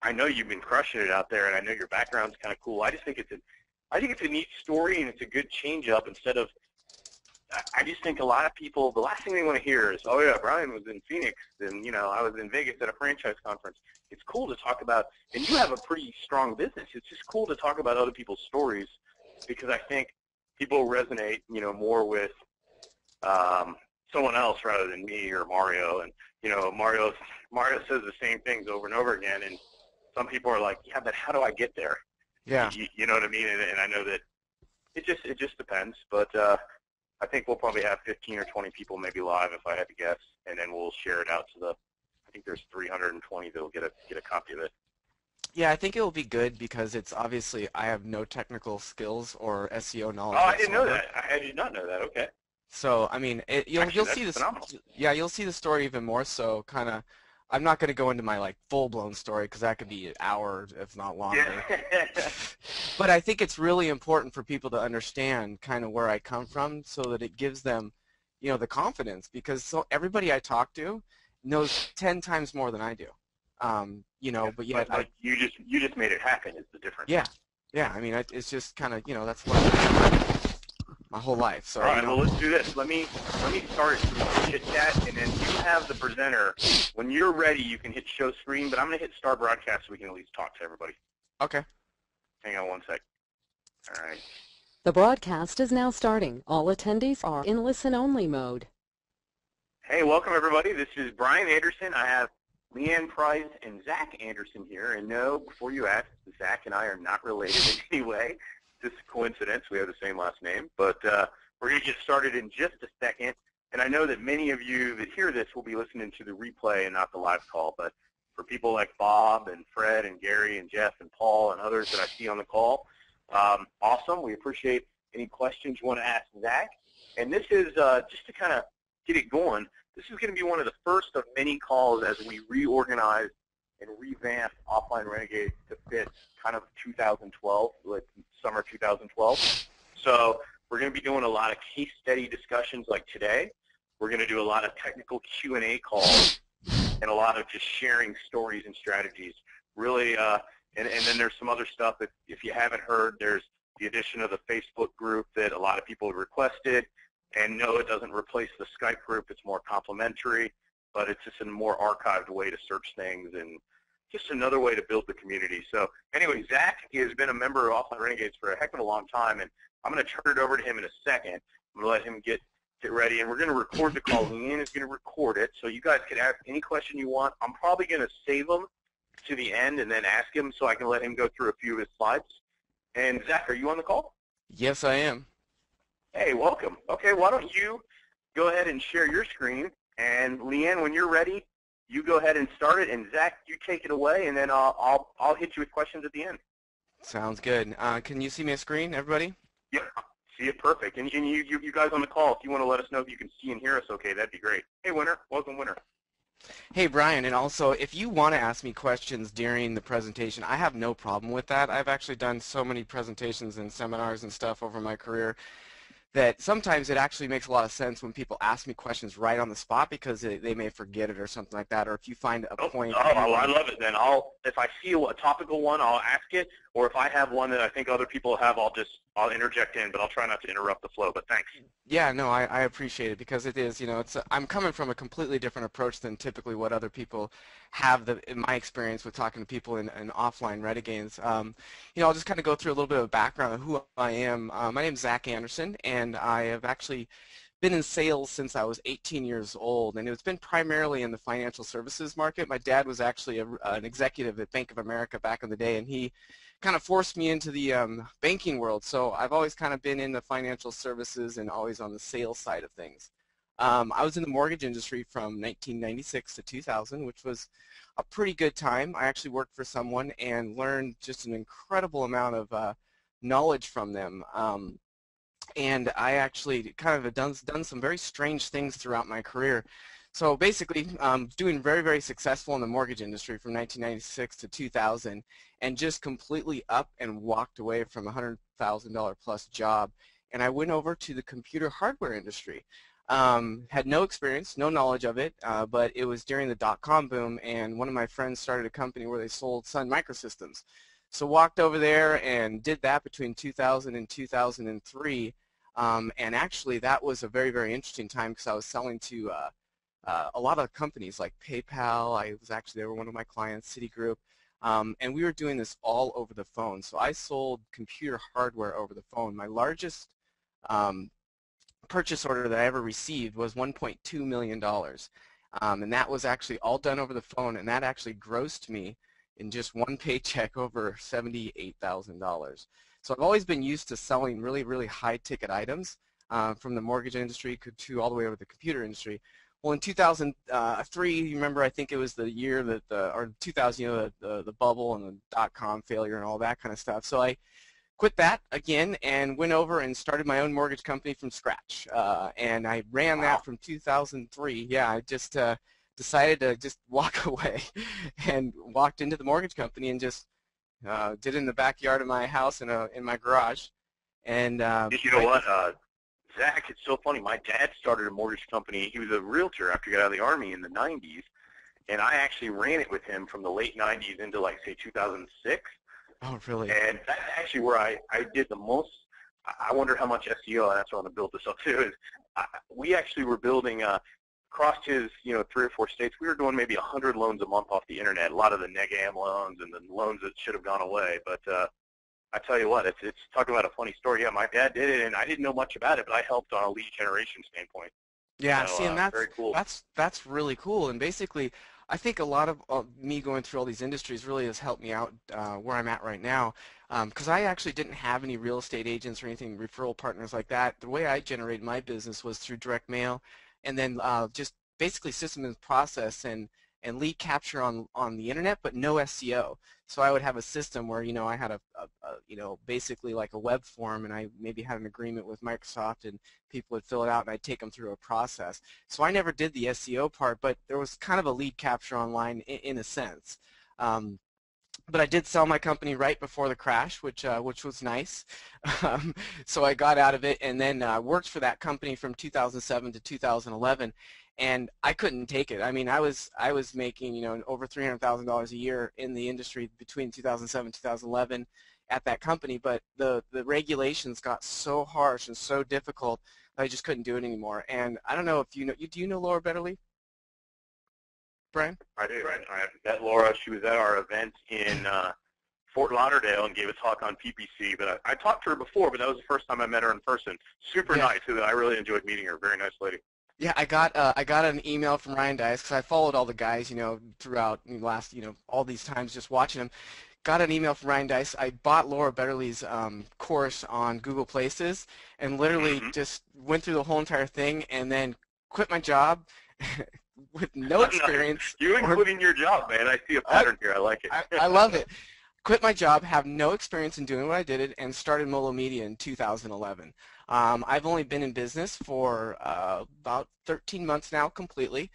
I know you've been crushing it out there, and I know your background's kind of cool. I just think it's a neat story, and it's a good change up instead of. I just think a lot of people, the last thing they want to hear is, oh yeah, Brian was in Phoenix, and I was in Vegas at a franchise conference. It's cool to talk about, and you have a pretty strong business. It's just cool to talk about other people's stories because I think people resonate, more with someone else rather than me or Mario. And Mario says the same things over and over again, and some people are like, yeah, but how do I get there? Yeah. You know what I mean? And I know that it just depends, but I think we'll probably have 15 or 20 people maybe live if I had to guess, and then we'll share it out to I think there's 320 that will get a copy of it. Yeah, I think it will be good because it's obviously I have no technical skills or SEO knowledge. Oh, I didn't know that. I did not know that. Okay. So I mean, you'll see this. Phenomenal. Yeah, you'll see the story even more so. Kind of, I'm not going to go into my full-blown story because that could be an hour, if not longer. Yeah. But I think it's really important for people to understand kind of where I come from, so that it gives them, the confidence. Because everybody I talk to knows 10 times more than I do. But yet you just made it happen is the difference. Yeah. I mean, it's just kind of that's what my whole life. So all right, well, let's do this. Let me start chit chat, and then you have the presenter. When you're ready, you can hit show screen, but I'm going to hit start broadcast so we can at least talk to everybody. Okay. Hang on one sec. All right. The broadcast is now starting. All attendees are in listen-only mode. Hey, welcome everybody. This is Brian Anderson. I have Leanne Price and Zach Anderson here. And no, before you ask, Zach and I are not related in any way. Just a coincidence. We have the same last name. But we're going to get started in just a second. And I know that many of you that hear this will be listening to the replay and not the live call. But for people like Bob and Fred and Gary and Jeff and Paul and others that I see on the call, awesome. We appreciate any questions you want to ask Zach. And this is just to kind of get it going. This is going to be one of the first of many calls as we reorganize and revamp Offline Renegades to fit kind of 2012, like summer 2012. So we're going to be doing a lot of case study discussions like today. We're going to do a lot of technical Q&A calls and a lot of just sharing stories and strategies. Really, and then there's some other stuff that if you haven't heard, there's the addition of the Facebook group that a lot of people have requested. And no, it doesn't replace the Skype group. It's more complementary, but it's just a more archived way to search things and just another way to build the community. So anyway, Zach has been a member of Offline Renegades for a heck of a long time, and I'm going to turn it over to him in a second. I'm going to let him get ready, and we're going to record the call. Leanne is going to record it, so you guys can ask any question you want. I'm probably going to save them to the end and then ask him so I can let him go through a few of his slides. And Zach, are you on the call? Yes, I am. Hey, welcome. Okay, why don't you go ahead and share your screen, and Leanne, when you're ready, you go ahead and start it, and Zach, you take it away, and then I'll hit you with questions at the end. Sounds good. Can you see my screen, everybody? Yep, see it perfect. And you guys on the call, if you want to let us know if you can see and hear us okay, that'd be great. Hey, Winner, welcome, Winner. Hey, Brian, and also, if you want to ask me questions during the presentation, I have no problem with that. I've actually done so many presentations and seminars and stuff over my career that sometimes it actually makes a lot of sense when people ask me questions right on the spot because they may forget it or something like that, or if you find a point. I love it then. If I see a topical one, I'll ask it, or if I have one that I think other people have, I'll interject in, but I'll try not to interrupt the flow, but thanks. Yeah, no, I appreciate it because it is, I'm coming from a completely different approach than typically what other people have in my experience with talking to people in offline renegades. I'll just kind of go through a little bit of background of who I am. My name is Zach Anderson, and I have actually been in sales since I was 18 years old, and it's been primarily in the financial services market. My dad was actually an executive at Bank of America back in the day, and he kind of forced me into the banking world. So I've always kind of been in the financial services and always on the sales side of things. I was in the mortgage industry from 1996 to 2000, which was a pretty good time. I actually worked for someone and learned just an incredible amount of knowledge from them. And I actually kind of have done some very strange things throughout my career. So basically, doing very, very successful in the mortgage industry from 1996 to 2000, and just completely up and walked away from a $100,000 plus job. And I went over to the computer hardware industry. Had no experience, no knowledge of it, but it was during the dot-com boom, and one of my friends started a company where they sold Sun Microsystems. So walked over there and did that between 2000 and 2003, and actually that was a very, very interesting time because I was selling to a lot of companies like PayPal. They were one of my clients, Citigroup, and we were doing this all over the phone. So I sold computer hardware over the phone. My largest um, purchase order that I ever received was $1.2 million. And that was actually all done over the phone, and that actually grossed me in just one paycheck over $78,000. So I've always been used to selling really, really high-ticket items from the mortgage industry to all the way over to the computer industry. Well, in 2003, you remember, I think it was the year that, or 2000, the bubble and the dot-com failure and all that kind of stuff. So I quit that again and went over and started my own mortgage company from scratch. And I ran that from 2003. Yeah, I just decided to just walk away and walked into the mortgage company and just did it in the backyard of my house in my garage. And you know what, Zach, it's so funny. My dad started a mortgage company. He was a realtor after he got out of the Army in the 90s, and I actually ran it with him from the late 90s into, like, say, 2006. Oh, really? And that's actually where I did the most. I wonder how much SEO, and that's why I want to build this up too, is we actually were building, across his, 3 or 4 states, we were doing maybe 100 loans a month off the internet, a lot of the neg-am loans and the loans that should have gone away. But I tell you what, it's talking about a funny story. Yeah, my dad did it, and I didn't know much about it, but I helped on a lead generation standpoint. Yeah, So, see, and very cool. that's really cool. And basically, I think a lot of me going through all these industries really has helped me out where I'm at right now. Because I actually didn't have any real estate agents or anything, referral partners like that. The way I generated my business was through direct mail, and then just basically system and process and lead capture on the internet, but no SEO. So I would have a system where I had a basically like a web form, and I maybe had an agreement with Microsoft, and people would fill it out, and I'd take them through a process. So I never did the SEO part, but there was kind of a lead capture online in a sense. But I did sell my company right before the crash, which was nice. So I got out of it, and then worked for that company from 2007 to 2011, and I couldn't take it. I mean, I was making over $300,000 a year in the industry between 2007 and 2011 at that company, but the regulations got so harsh and so difficult that I just couldn't do it anymore. And I don't know if do you know Laura Betterly, Brian? I do. I met Laura. She was at our event in Fort Lauderdale and gave a talk on PPC. But I talked to her before, but that was the first time I met her in person. Super nice. I really enjoyed meeting her. Very nice lady. Yeah, I got an email from Ryan Dice because I followed all the guys, throughout the last, all these times just watching them. Got an email from Ryan Dice. I bought Laura Betterly's course on Google Places and literally just went through the whole entire thing and then quit my job with no experience. You including your job, man. I see a pattern here. I like it. I love it. Quit my job, have no experience in doing what I did, and started Molo Media in 2011. I've only been in business for about 13 months now completely.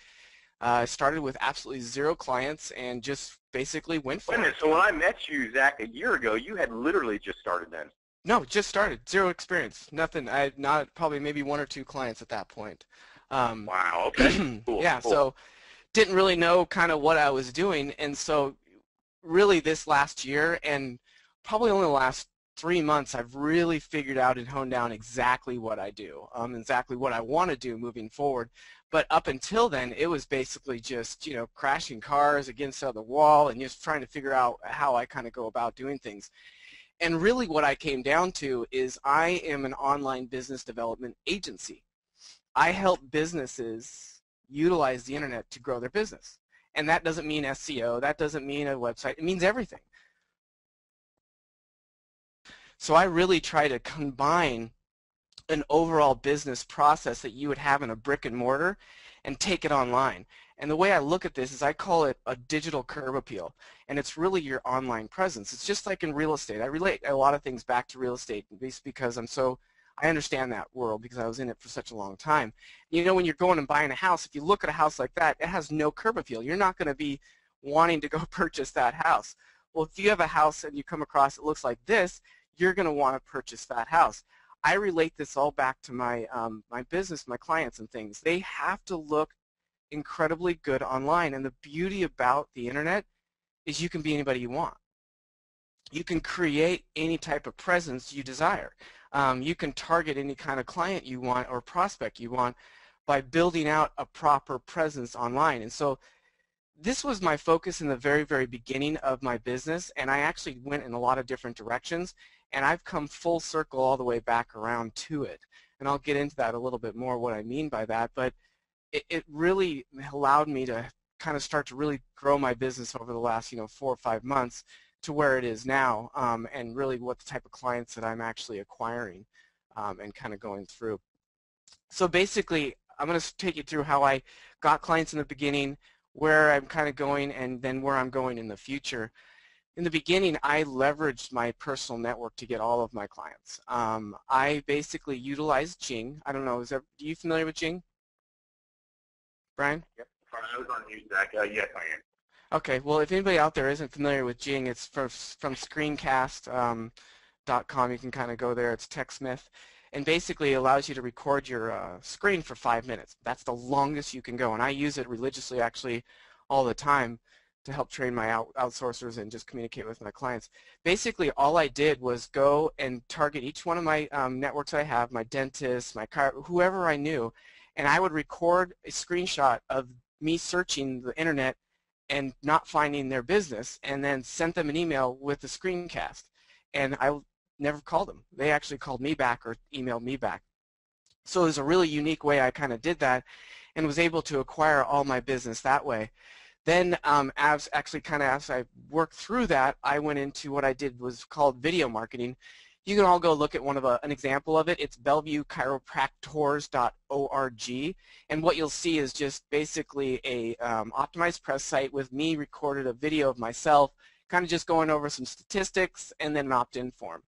I started with absolutely 0 clients and just basically went for it. So when I met you, Zach, a year ago, you had literally just started then? No, just started. 0 experience. Nothing. I had not probably maybe 1 or 2 clients at that point. Wow, okay. Cool, yeah, cool. So didn't really know kind of what I was doing, and so really this last year and probably only the last 3 months I've really figured out and honed down exactly what I do, exactly what I want to do moving forward. But up until then, it was basically just, crashing cars against the wall and just trying to figure out how I kind of go about doing things. And really what I came down to is I am an online business development agency. I help businesses utilize the internet to grow their business. And that doesn't mean SEO, that doesn't mean a website, it means everything. So I really try to combine an overall business process that you would have in a brick and mortar and take it online. And the way I look at this is I call it a digital curb appeal, and it's really your online presence. It's just like in real estate. I relate a lot of things back to real estate because I understand that world because I was in it for such a long time. When you're going and buying a house, if you look at a house like that, it has no curb appeal. You're not going to be wanting to go purchase that house. Well, if you have a house and you come across it looks like this, you're going to want to purchase that house. I relate this all back to my my business, my clients and things. They have to look incredibly good online, and the beauty about the internet is you can be anybody you want. You can create any type of presence you desire. You can target any kind of client you want or prospect you want by building out a proper presence online. And so this was my focus in the very, very beginning of my business, and I actually went in a lot of different directions, and I've come full circle all the way back around to it. And I'll get into that a little bit more, what I mean by that, but it really allowed me to kind of start to really grow my business over the last 4 or 5 months to where it is now, and really what the type of clients that I'm actually acquiring and kind of going through. So basically, I'm going to take you through how I got clients in the beginning, where I'm kind of going, and then where I'm going in the future. In the beginning, I leveraged my personal network to get all of my clients. I basically utilized Jing. I don't know, are you familiar with Jing, Brian? Yep. I was on mute, Zach. Yes, I am. Okay, well, if anybody out there isn't familiar with Jing, it's from screencast.com. You can kind of go there. It's TechSmith. And basically allows you to record your screen for 5 minutes. That's the longest you can go. And I use it religiously, actually, all the time to help train my outsourcers and just communicate with my clients. Basically, all I did was go and target each one of my networks I have, my dentist, my whoever I knew, and I would record a screenshot of me searching the internet and not finding their business, and then sent them an email with the screencast. And I never called them. They actually called me back or emailed me back. So it was a really unique way I kind of did that and was able to acquire all my business that way. Then as I worked through that, I went into what I did was called video marketing. You can all go look at an example of it. It's BellevueChiropractors.org, and what you'll see is just basically a optimized press site with me recorded a video of myself, kind of just going over some statistics and then an opt-in form.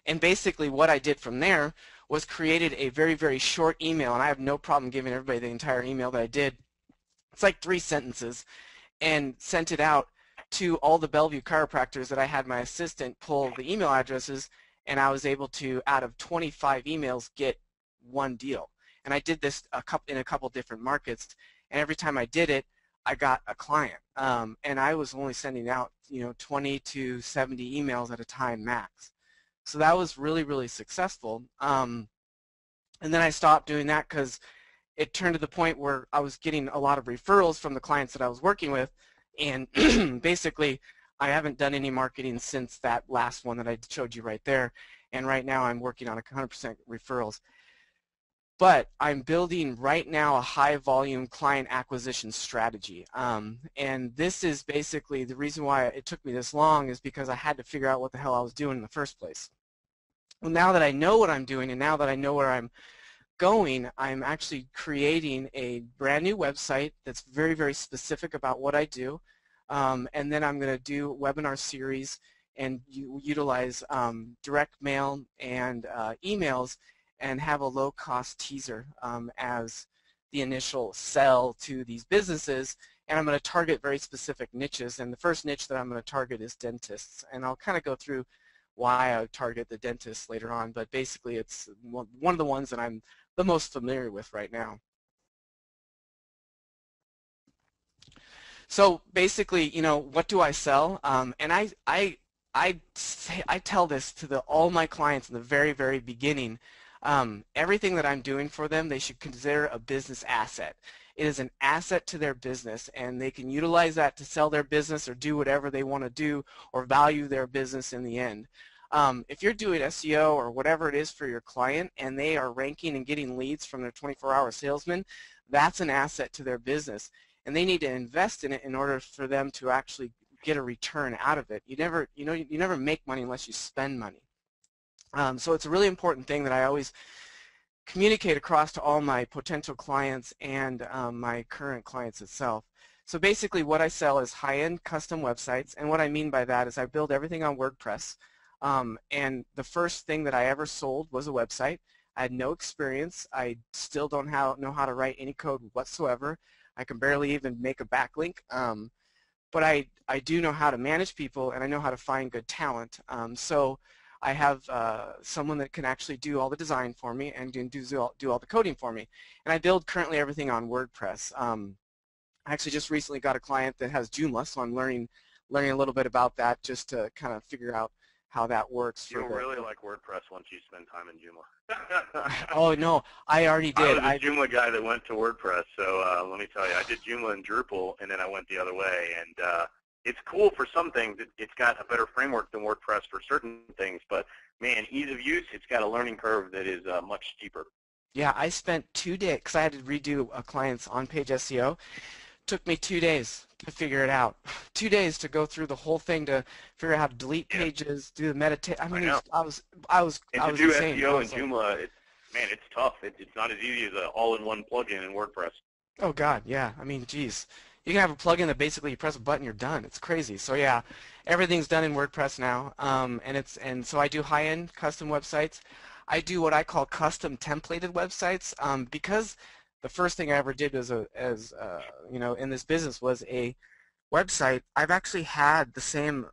And basically what I did from there was created a very, very short email, and I have no problem giving everybody the entire email that I did. It's like 3 sentences, and sent it out to all the Bellevue chiropractors that I had my assistant pull the email addresses, and I was able to, out of 25 emails, get 1 deal. And I did this in a couple different markets, and every time I did it, I got a client. And I was only sending out 20 to 70 emails at a time max. So that was really, really successful. And then I stopped doing that because it turned to the point where I was getting a lot of referrals from the clients that I was working with, and basically I haven't done any marketing since that last one that I showed you right there, and right now I'm working on 100% referrals. But I'm building right now a high volume client acquisition strategy, and this is basically the reason why it took me this long, is because I had to figure out what the hell I was doing in the first place. Well, now that I know what I'm doing and now that I know where I'm going, I'm actually creating a brand new website that's very, very specific about what I do, and then I'm going to do webinar series and utilize direct mail and emails, and have a low-cost teaser as the initial sell to these businesses. And I'm going to target very specific niches, and the first niche that I'm going to target is dentists, and I'll kind of go through why I target the dentists later on, but basically it's one of the ones that I'm the most familiar with right now. So basically, what do I sell? And I tell this to all my clients in the very, very beginning. Everything that I'm doing for them, they should consider a business asset. It is an asset to their business, and they can utilize that to sell their business or do whatever they want to do or value their business in the end. If you're doing SEO or whatever it is for your client and they are ranking and getting leads from their 24-hour salesman, that's an asset to their business, and they need to invest in it in order for them to actually get a return out of it. You never make money unless you spend money. So it's a really important thing that I always communicate across to all my potential clients and my current clients itself. So basically what I sell is high-end custom websites, and what I mean by that is I build everything on WordPress, and the first thing that I ever sold was a website. I had no experience. I still don't know how to write any code whatsoever. I can barely even make a backlink, but I do know how to manage people, and I know how to find good talent. So I have someone that can actually do all the design for me and do all the coding for me. And I build currently everything on WordPress. I actually just recently got a client that has Joomla, so I'm learning a little bit about that just to kind of figure out how that works. You'll really like WordPress once you spend time in Joomla. Oh no, I already did. I was a Joomla guy that went to WordPress, so let me tell you, I did Joomla and Drupal, and then I went the other way. And it's cool for some things. It's got a better framework than WordPress for certain things, but man, ease of use, it's got a learning curve that is much steeper. Yeah, I spent 2 days because I had to redo a client's on-page SEO. Took me 2 days to figure it out. 2 days to go through the whole thing to figure out how to delete pages, do the meditate. I mean, I was and to do insane. SEO in Joomla, man, it's tough. It's not as easy as an all-in-one plugin in WordPress. Oh God, yeah. I mean, geez, you can have a plugin that basically you press a button, you're done. It's crazy. So yeah, everything's done in WordPress now, and so I do high-end custom websites. I do what I call custom templated websites because the first thing I ever did as you know, in this business was a website. I've actually had the same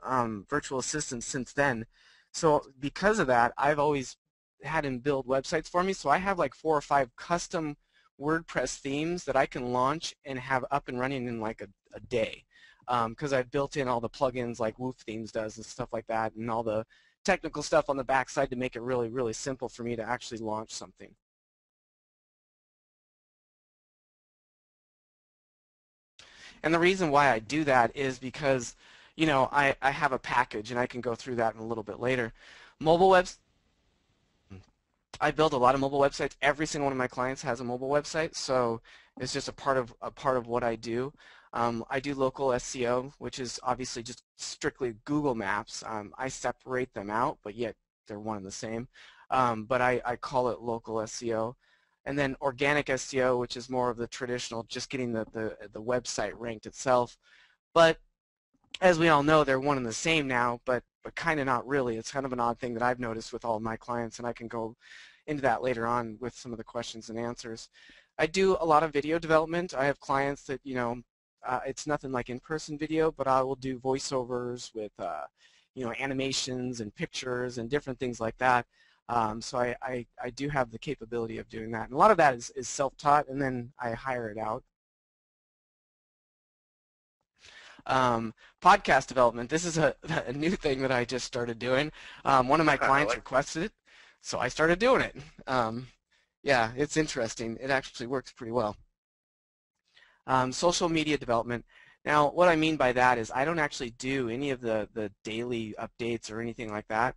virtual assistant since then. So because of that, I've always had him build websites for me. So I have like 4 or 5 custom WordPress themes that I can launch and have up and running in like a day. Because I've built in all the plugins like Woof Themes does and stuff like that, and all the technical stuff on the backside to make it really, really simple for me to actually launch something. And the reason why I do that is because, you know, I have a package, and I can go through that in a little bit later. Mobile webs. I build a lot of mobile websites. Every single one of my clients has a mobile website, so it's just a part of what I do. I do local SEO, which is obviously just strictly Google Maps. I separate them out, but yet they're one and the same. But I call it local SEO. And then organic SEO, which is more of the traditional, just getting the website ranked itself. But as we all know, they're one and the same now, but kind of not really. It's kind of an odd thing that I've noticed with all of my clients, and I can go into that later on with some of the questions and answers. I do a lot of video development. I have clients that, you know, it's nothing like in-person video, but I will do voiceovers with, you know, animations and pictures and different things like that. So I do have the capability of doing that. And a lot of that is self-taught, and then I hire it out. Podcast development. This is a new thing that I just started doing. One of my clients requested it, so I started doing it. Yeah, it's interesting. It actually works pretty well. Social media development. Now, what I mean by that is I don't actually do any of the daily updates or anything like that.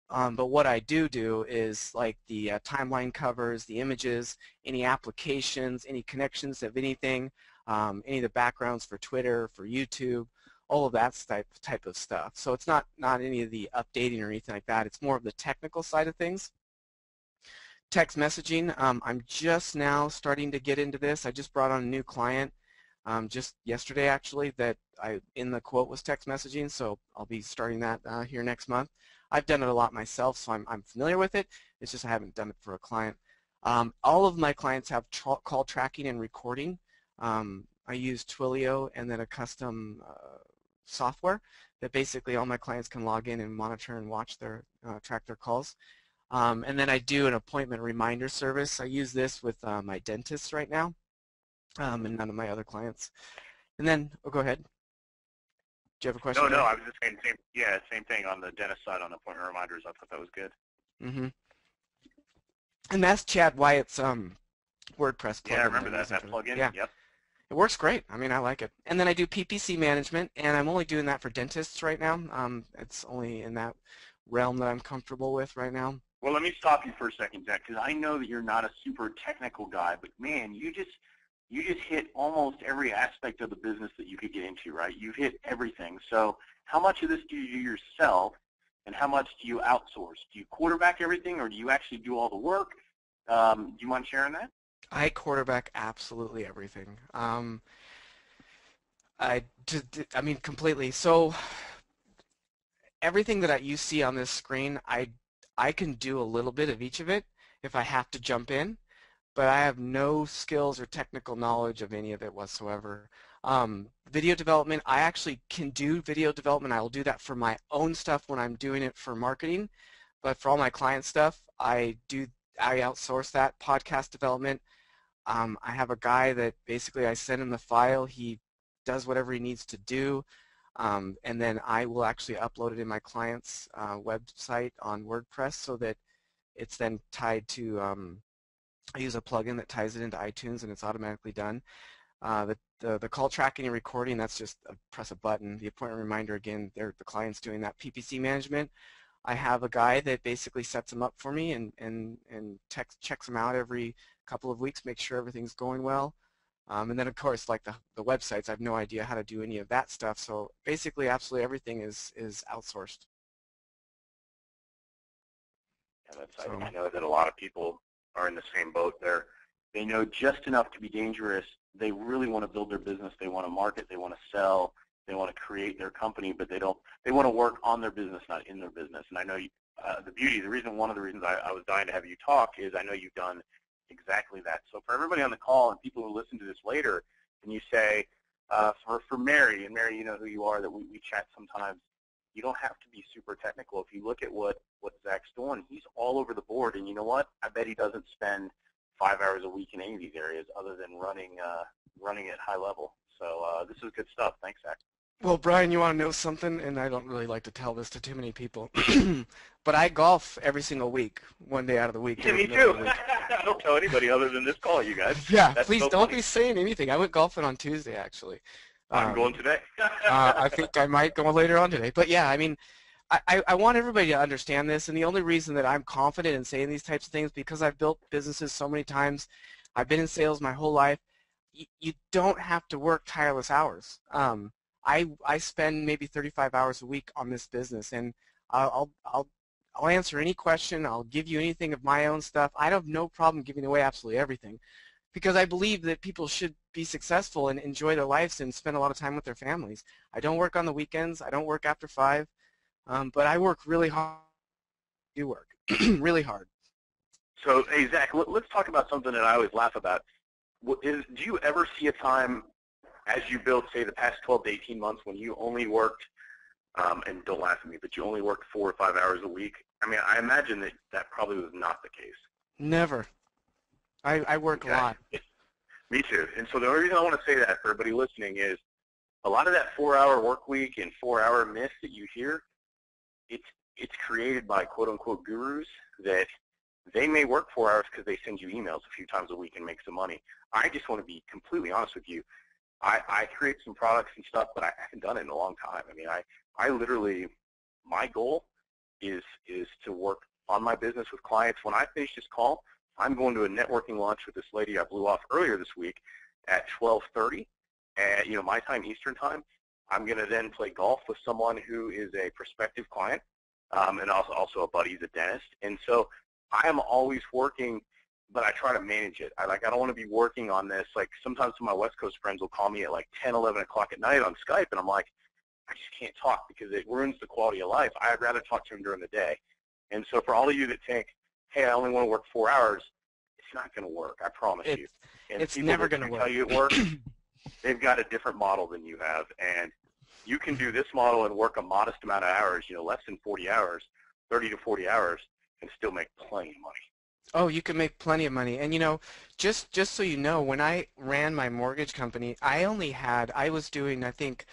But what I do is like the timeline covers, the images, any applications, any connections of anything, any of the backgrounds for Twitter, for YouTube, all of that type of stuff. So it's not any of the updating or anything like that. It's more of the technical side of things. Text messaging. I'm just now starting to get into this. I just brought on a new client just yesterday actually that in the quote was text messaging, so I'll be starting that here next month. I've done it a lot myself, so I'm familiar with it. It's just I haven't done it for a client. All of my clients have call tracking and recording. I use Twilio and then a custom software that basically all my clients can log in and monitor and watch their track their calls. And then I do an appointment reminder service. I use this with my dentist right now, and none of my other clients. And then, oh, go ahead. Do you have a question? No, I was just saying same thing on the dentist side on appointment reminders. I thought that was good. Mm-hmm. And that's Chad Wyatt's WordPress plugin. Yeah, I remember that plugin. Yeah. Yep. It works great. I mean, I like it. And then I do PPC management, and I'm only doing that for dentists right now. It's only in that realm that I'm comfortable with right now. Well, let me stop you for a second, Zach, because I know that you're not a super technical guy, but man, you just hit almost every aspect of the business that you could get into, right? You've hit everything. So how much of this do you do yourself, and how much do you outsource? Do you quarterback everything, or do you actually do all the work? Do you mind sharing that? I quarterback absolutely everything. I mean, completely. So everything that you see on this screen, I can do a little bit of each of it if I have to jump in, but I have no skills or technical knowledge of any of it whatsoever. Video development, I actually can do video development. I will do that for my own stuff when I'm doing it for marketing, but for all my client stuff, I outsource that podcast development. I have a guy that basically I send him the file. He does whatever he needs to do, and then I will actually upload it in my client's website on WordPress so that it's then tied to, I use a plugin that ties it into iTunes and it's automatically done. The call tracking and recording, that's just press a button. The appointment reminder, again, the client's doing that. PPC management, I have a guy that basically sets them up for me and checks them out every couple of weeks, make sure everything's going well. And then, of course, like the websites, I have no idea how to do any of that stuff. So basically, absolutely everything is outsourced. Yeah, I know that a lot of people are in the same boat there. They know just enough to be dangerous. They really want to build their business. They want to market. They want to sell. They want to create their company, but they don't. They want to work on their business, not in their business. And I know one of the reasons I was dying to have you talk is I know you've done exactly that. So for everybody on the call and people who listen to this later, and you say, for Mary, and Mary, you know who you are, that we chat sometimes, you don't have to be super technical. If you look at what Zach's doing, he's all over the board. And you know what? I bet he doesn't spend 5 hours a week in any of these areas other than running at high level. So this is good stuff. Thanks, Zach. Well, Brian, you want to know something? And I don't really like to tell this to too many people, but I golf every single week, one day out of the week. Yeah, me too. I don't tell anybody other than this call, you guys. Yeah, That's please so don't funny. be saying anything. I went golfing on Tuesday, actually. I'm going today. I think I might go later on today. But yeah, I mean, I want everybody to understand this, and the only reason that I'm confident in saying these types of things because I've built businesses so many times. I've been in sales my whole life. You don't have to work tireless hours. I spend maybe 35 hours a week on this business, and I'll answer any question. I'll give you anything of my own stuff. I have no problem giving away absolutely everything because I believe that people should be successful and enjoy their lives and spend a lot of time with their families. I don't work on the weekends. I don't work after 5, but I work really hard. I do work really hard. So, hey, Zach, let's talk about something that I always laugh about. Do you ever see a time as you build, say, the past 12 to 18 months when you only worked, and don't laugh at me, but you only worked 4 or 5 hours a week? I mean, I imagine that probably was not the case. Never. I work a lot. Me too. And so the only reason I want to say that for everybody listening is a lot of that 4-hour work week and 4-hour myth that you hear, it's created by quote-unquote gurus that they may work 4 hours because they send you emails a few times a week and make some money. I just want to be completely honest with you. I create some products and stuff, but I haven't done it in a long time. I mean, I literally, my goal is to work on my business with clients. When I finish this call, I'm going to a networking lunch with this lady I blew off earlier this week at 12:30, at my time, Eastern time. I'm going to then play golf with someone who is a prospective client, and also a buddy, he's a dentist. And so I am always working, but I try to manage it. I don't want to be working on this. Like sometimes some of my West Coast friends will call me at like 10, 11 o'clock at night on Skype, and I'm like, I just can't talk because it ruins the quality of life. I'd rather talk to them during the day. And so for all of you that think, hey, I only want to work 4 hours, it's not going to work, I promise you. And it's never going to work. Tell you it works, they've got a different model than you have. And you can do this model and work a modest amount of hours, less than 40 hours, 30 to 40 hours, and still make plenty of money. Oh, you can make plenty of money. And just so you know, when I ran my mortgage company, I was doing, I think,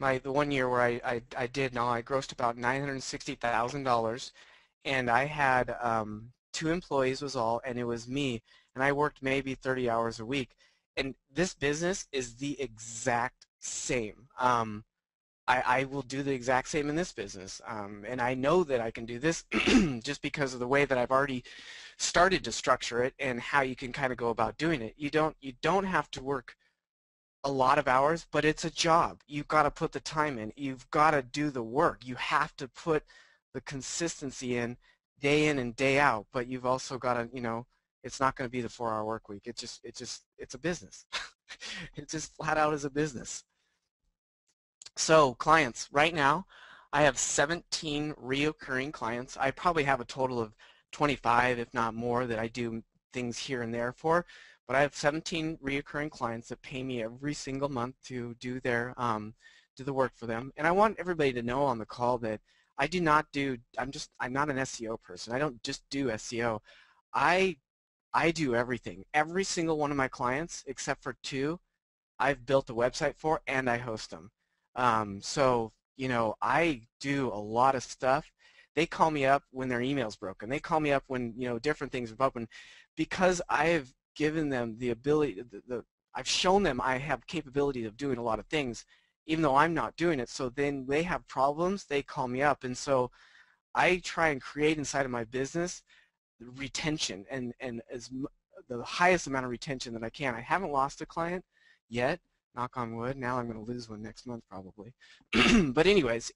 the 1 year where I grossed about $960,000, and I had 2 employees was all, and it was me, and I worked maybe 30 hours a week. And this business is the exact same. I will do the exact same in this business, and I know that I can do this just because of the way that I've already started to structure it and how you can kind of go about doing it. You don't have to work a lot of hours, but it's a job. You've got to put the time in. You've got to do the work. You have to put the consistency in and day out. But you've also got to, it's not going to be the 4-hour work week. It's a business. It just flat out is a business. So clients, right now, I have 17 reoccurring clients. I probably have a total of 25, if not more, that I do things here and there for. But I have 17 reoccurring clients that pay me every single month to do the work for them. And I want everybody to know on the call that I do not do, I'm not an SEO person. I don't just do SEO. I I do everything. Every single one of my clients, except for two, I've built a website for and I host them. So, I do a lot of stuff. They call me up when their email's broken. They call me up when, different things are broken because I have given them the ability, I've shown them I have capability of doing a lot of things, even though I'm not doing it. So then they have problems, they call me up. And so I try and create inside of my business retention and the highest amount of retention that I can. I haven't lost a client yet, knock on wood. Now I'm going to lose one next month probably. But anyways,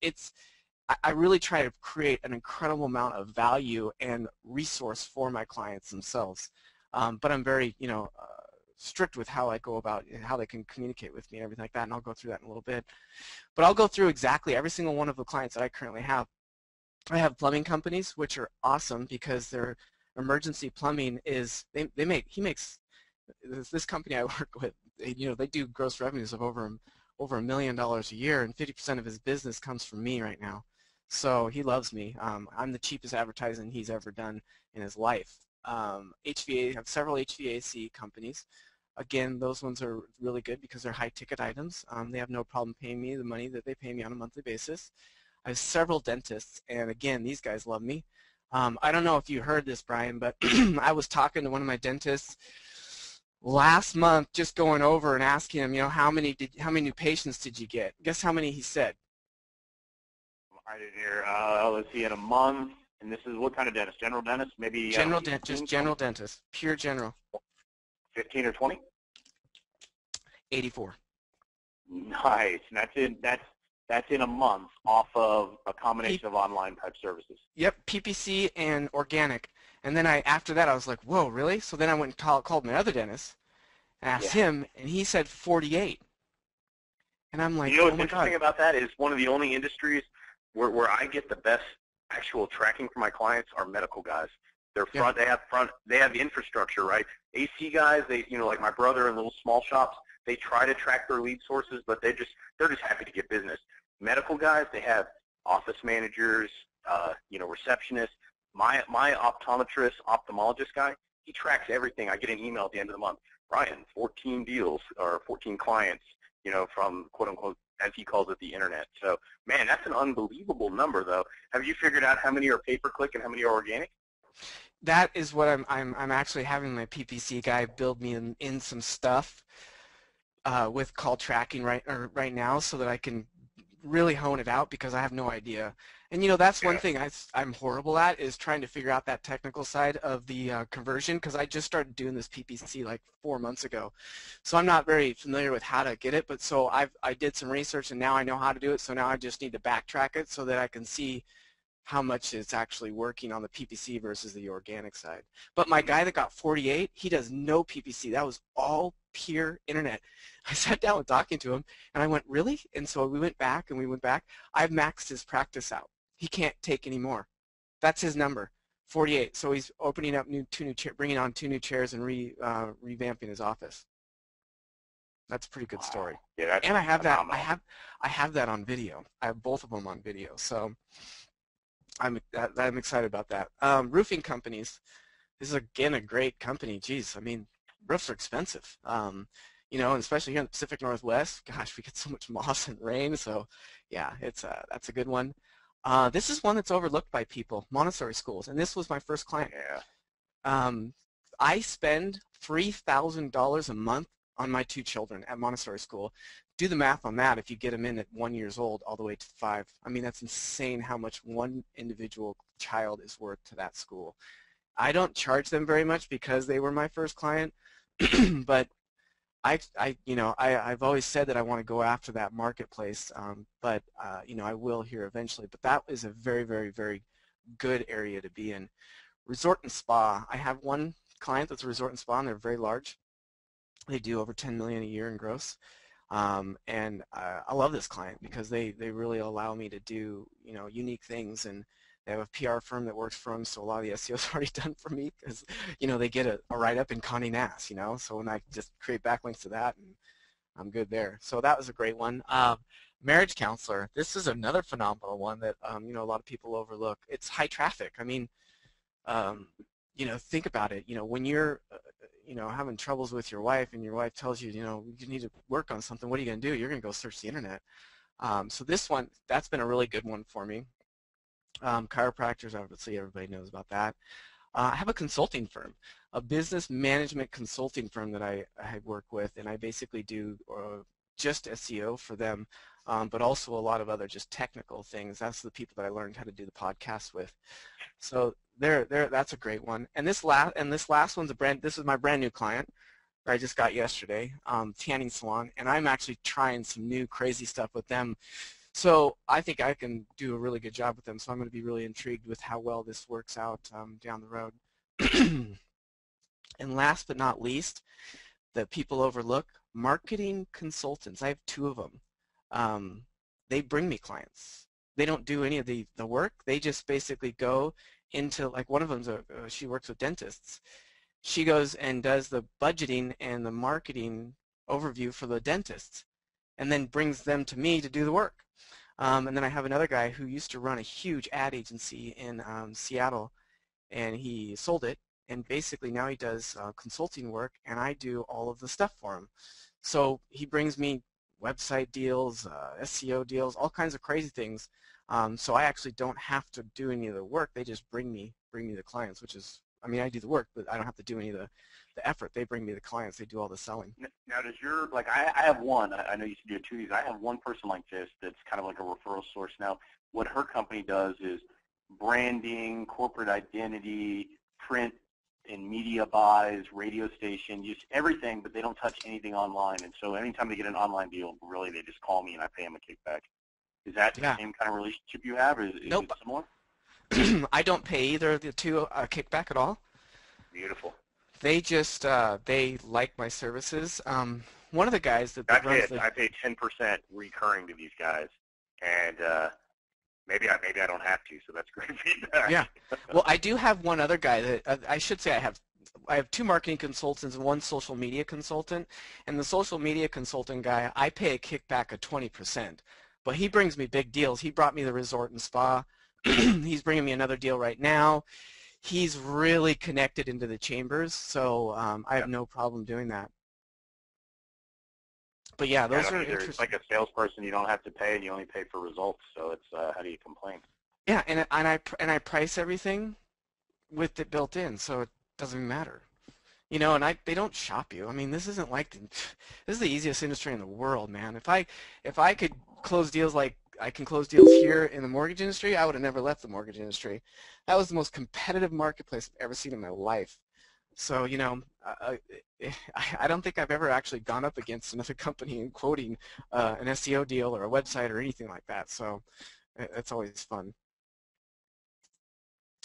I really try to create an incredible amount of value and resource for my clients themselves. But I'm very, strict with how I go about how they can communicate with me and everything like that, and I'll go through that in a little bit. But I'll go through exactly every single one of the clients that I currently have. I have plumbing companies, which are awesome because their emergency plumbing is he makes this company I work with. They do gross revenues of over $1 million a year, and 50% of his business comes from me right now. So he loves me. I'm the cheapest advertising he's ever done in his life. I have several HVAC companies. Again, those ones are really good because they're high-ticket items. They have no problem paying me the money that they pay me on a monthly basis. I have several dentists, and again, these guys love me. I don't know if you heard this, Brian, but I was talking to one of my dentists last month, just going over and asking him, how many new patients did you get? Guess how many he said? I didn't hear. Let's see, in a month, and this is what kind of dentist? General dentist, maybe. General dentist, just general dentist, pure general. 15 or 20? 84. Nice. And that's in a month off of a combination of online type services. Yep, PPC and organic. And then after that, I was like, whoa, really? So then I went and called my other dentist, asked him, and he said 48. And I'm like, what's interesting about that is one of the only industries where I get the best actual tracking for my clients are medical guys. They're they have the infrastructure, right? AC guys, like my brother in little small shops, they try to track their lead sources, but they're just happy to get business. Medical guys, they have office managers, receptionists. My ophthalmologist guy, he tracks everything. I get an email at the end of the month. Brian, 14 deals or 14 clients, from quote unquote, as he calls it, the internet. So, man, that's an unbelievable number, though. Have you figured out how many are pay-per-click and how many are organic? That is what I'm actually having my PPC guy build me in some stuff with call tracking right now, so that I can really hone it out, because I have no idea. And that's one thing I'm horrible at, is trying to figure out that technical side of the conversion, because I just started doing this PPC like 4 months ago. So I'm not very familiar with how to get it, but so I did some research and now I know how to do it, so now I just need to backtrack it so that I can see how much it's actually working on the PPC versus the organic side. But my guy that got 48, he does no PPC. That was all pure internet. I sat down and talking to him, and I went, really? And so we went back. I've maxed his practice out. He can't take any more. That's his number, 48. So he's opening up bringing on 2 new chairs and revamping his office. That's a pretty good story. Yeah, and I have phenomenal. I have that on video. I have both of them on video. So I'm excited about that. Roofing companies. This is again a great company. Geez, I mean, roofs are expensive. And especially here in the Pacific Northwest. Gosh, we get so much moss and rain. So, yeah, that's a good one. This is one that's overlooked by people. Montessori schools, and this was my first client. Yeah. I spend $3,000 a month on my 2 children at Montessori school. Do the math on that. If you get them in at 1 year old all the way to 5, I mean, that's insane how much one individual child is worth to that school. I don't charge them very much because they were my first client, but I've always said that I want to go after that marketplace, but I will here eventually. But that is a very, very, very good area to be in. Resort and spa. I have one client that's a resort and spa, and they're very large. They do over $10 million a year in gross. And I love this client because they really allow me to do unique things, and they have a PR firm that works for them, so a lot of the SEO is already done for me because they get a write-up in Condé Nast, so when I just create backlinks to that, and I'm good there. So that was a great one. Marriage counselor. This is another phenomenal one that you know, a lot of people overlook. It's high traffic. I mean, um, you know, think about it. You know, when you're you know, having troubles with your wife and your wife tells you, you know, you need to work on something, what are you going to do? You're going to go search the internet. So this one, that's been a really good one for me. Chiropractors, obviously everybody knows about that. I have a consulting firm, a business management consulting firm that I work with, and I basically do just SEO for them, but also a lot of other just technical things. That's the people that I learned how to do the podcast with. So that's a great one. And this last one's this is my brand new client that I just got yesterday, tanning salon, and I'm actually trying some new crazy stuff with them. So I think I can do a really good job with them. So I'm going to be really intrigued with how well this works out down the road. And last but not least, that people overlook, marketing consultants. I have 2 of them. They bring me clients. They don't do any of the work. They just basically go into, like, one of them's she works with dentists. She goes and does the budgeting and the marketing overview for the dentists and then brings them to me to do the work. And then I have another guy who used to run a huge ad agency in Seattle, and he sold it, and basically now he does consulting work, and I do all of the stuff for him. So he brings me website deals, SEO deals, all kinds of crazy things. So I actually don't have to do any of the work. They just bring me the clients, which is, I mean, I do the work, but I don't have to do any of the effort. They bring me the clients. They do all the selling. Now, does your, like, I have one, I know you said you had 2 of these. I have one person like this that's kind of like a referral source. Now, what her company does is branding, corporate identity, print and media buys, radio station, just everything, but they don't touch anything online. And so anytime they get an online deal, really they just call me and I pay them a kickback. Is that the same kind of relationship you have, or is Nope. it similar? I don't pay either of the 2 kickback at all. Beautiful. They just they like my services. One of the guys that I pay 10% recurring to these guys, and maybe I don't have to, so that's great feedback. Yeah. Well, I do have one other guy that I should say I have 2 marketing consultants and 1 social media consultant. And the social media consultant guy, I pay a kickback of 20%, but he brings me big deals. He brought me the resort and spa. He's bringing me another deal right now. He's really connected into the chambers, so I have no problem doing that. But yeah, those are interesting. It's like a salesperson, you don't have to pay, and you only pay for results. So it's how do you complain? Yeah, and I price everything with it built in, so it doesn't even matter. You know, and they don't shop you. I mean, this isn't like this is the easiest industry in the world, man. If I could close deals like I can close deals here in the mortgage industry, I would have never left the mortgage industry. That was the most competitive marketplace I've ever seen in my life. So, you know, I don't think I've ever actually gone up against another company in quoting an SEO deal or a website or anything like that. So it's always fun.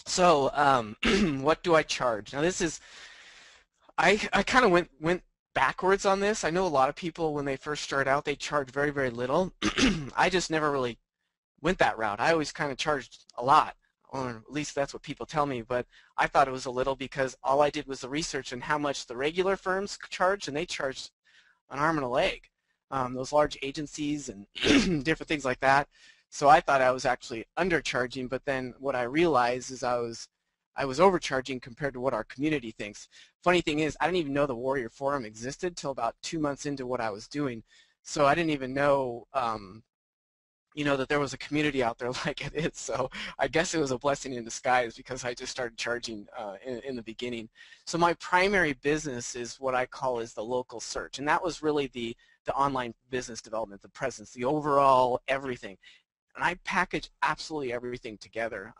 So what do I charge? Now this is, I kind of went backwards on this. I know a lot of people when they first start out, they charge very, very little. I just never really went that route. I always kind of charged a lot, or at least that's what people tell me, but I thought it was a little because all I did was the research and how much the regular firms charged, and they charged an arm and a leg. Those large agencies and different things like that. So I thought I was actually undercharging, but then what I realized is I was overcharging compared to what our community thinks. Funny thing is, I didn't even know the Warrior Forum existed till about 2 months into what I was doing. So I didn't even know, you know, that there was a community out there like it is. So I guess it was a blessing in disguise because I just started charging in the beginning. So my primary business is what I call is the local search, and that was really the online business development, the presence, the overall everything. And I package absolutely everything together.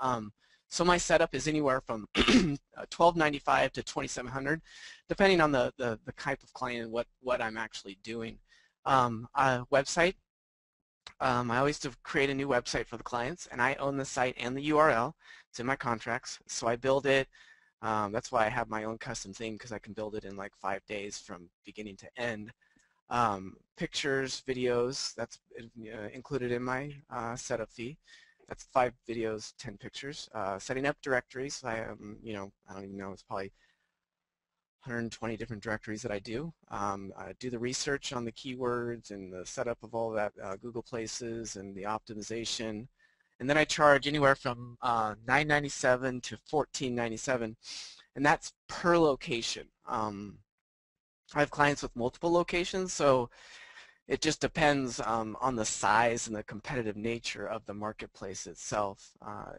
So my setup is anywhere from $12.95 to $2,700, depending on the type of client and what I'm actually doing. Website. I always create a new website for the clients, and I own the site and the URL. It's in my contracts, so I build it. That's why I have my own custom thing, because I can build it in like 5 days from beginning to end. Pictures, videos, that's included in my setup fee. That's 5 videos, 10 pictures. Setting up directories, you know, I don't even know, it's probably 120 different directories that I do. I do the research on the keywords and the setup of all that Google Places and the optimization. And then I charge anywhere from $9.97 to $14.97, and that's per location. I have clients with multiple locations, so it just depends on the size and the competitive nature of the marketplace itself.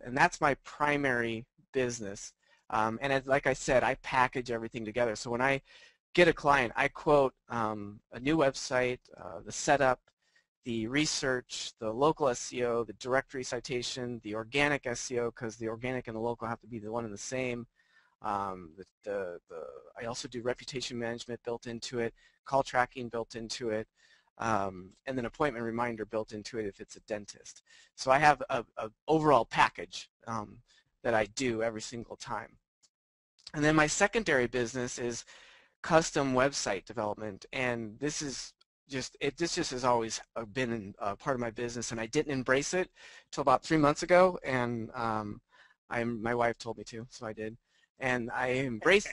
And that's my primary business. Like I said, I package everything together. So when I get a client, I quote a new website, the setup, the research, the local SEO, the directory citation, the organic SEO, because the organic and the local have to be the one and the same. I also do reputation management built into it, call tracking built into it, and then appointment reminder built into it if it's a dentist. So I have a overall package that I do every single time. And then my secondary business is custom website development, and this just has always been a part of my business, and I didn't embrace it till about 3 months ago, and my wife told me to, so I did, and I embraced.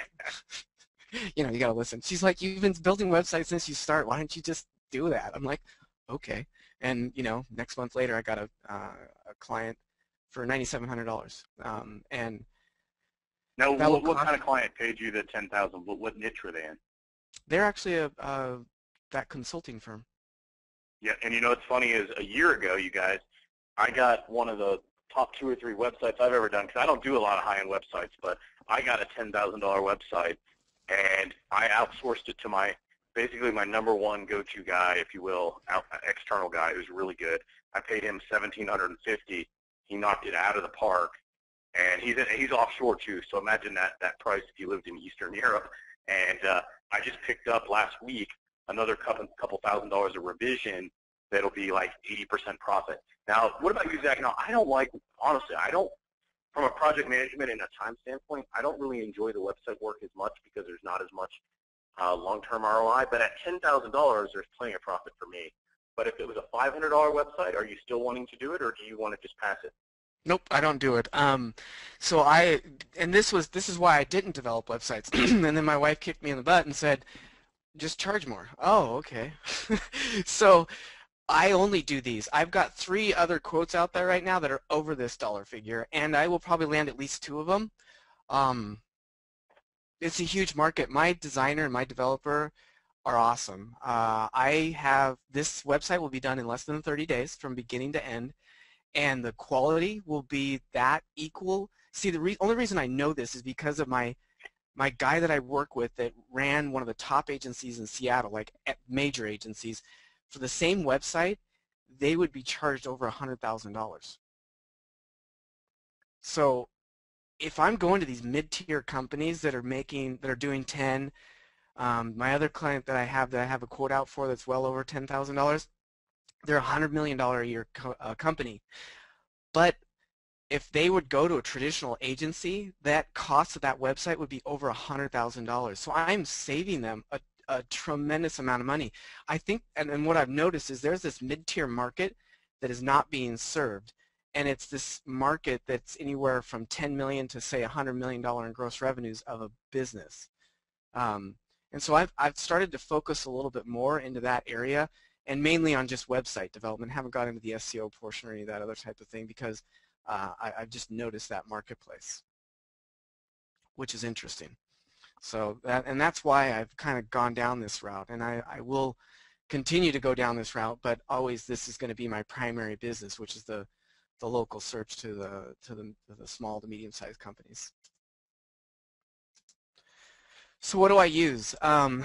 You know, you gotta listen. She's like, "You've been building websites since you start. Why don't you just do that?" I'm like, "Okay." And you know, next month later, I got a client for $9,700, and Now, that will what cost. kind of client paid you the 10,000? What niche were they in? They're actually that consulting firm. Yeah, and you know what's funny is a year ago, you guys, I got one of the top 2 or 3 websites I've ever done, because I don't do a lot of high-end websites, but I got a $10,000 website, and I outsourced it to basically my number one go-to guy, if you will, external guy who's really good. I paid him $1,750. He knocked it out of the park, and he's offshore too. So imagine that price if you lived in Eastern Europe. And I just picked up last week another couple $1,000s of revision that'll be like 80% profit. Now, what about you, Zach? Now, honestly, from a project management and a time standpoint, I don't really enjoy the website work as much because there's not as much long-term ROI. But at $10,000, there's plenty of profit for me. But if it was a $500 website, are you still wanting to do it, or do you want to just pass it? Nope, I don't do it. This is why I didn't develop websites. And then my wife kicked me in the butt and said, just charge more. Oh, okay. So I only do these. I've got 3 other quotes out there right now that are over this dollar figure, and I will probably land at least 2 of them. It's a huge market. My designer and my developer are awesome. This website will be done in less than 30 days from beginning to end, and the quality will be that equal. See, the only reason I know this is because of my guy that I work with that ran one of the top agencies in Seattle, like major agencies. For the same website, they would be charged over $100,000. So if I'm going to these mid-tier companies that are doing 10, my other client that I have a quote out for that's well over $10,000, they're a $100 million a year company. But if they would go to a traditional agency, that cost of that website would be over $100,000. So I'm saving them a tremendous amount of money. I think, and what I've noticed is there's this mid-tier market that is not being served, and it's this market that's anywhere from 10 million to say $100 million in gross revenues of a business. And so I've started to focus a little bit more into that area, and mainly on just website development. Haven't got into the SEO portion or any of that other type of thing because I've just noticed that marketplace, which is interesting. So that's why I've kind of gone down this route, and I will continue to go down this route, but always this is going to be my primary business, which is the local search to the small to medium-sized companies. So what do I use? I'm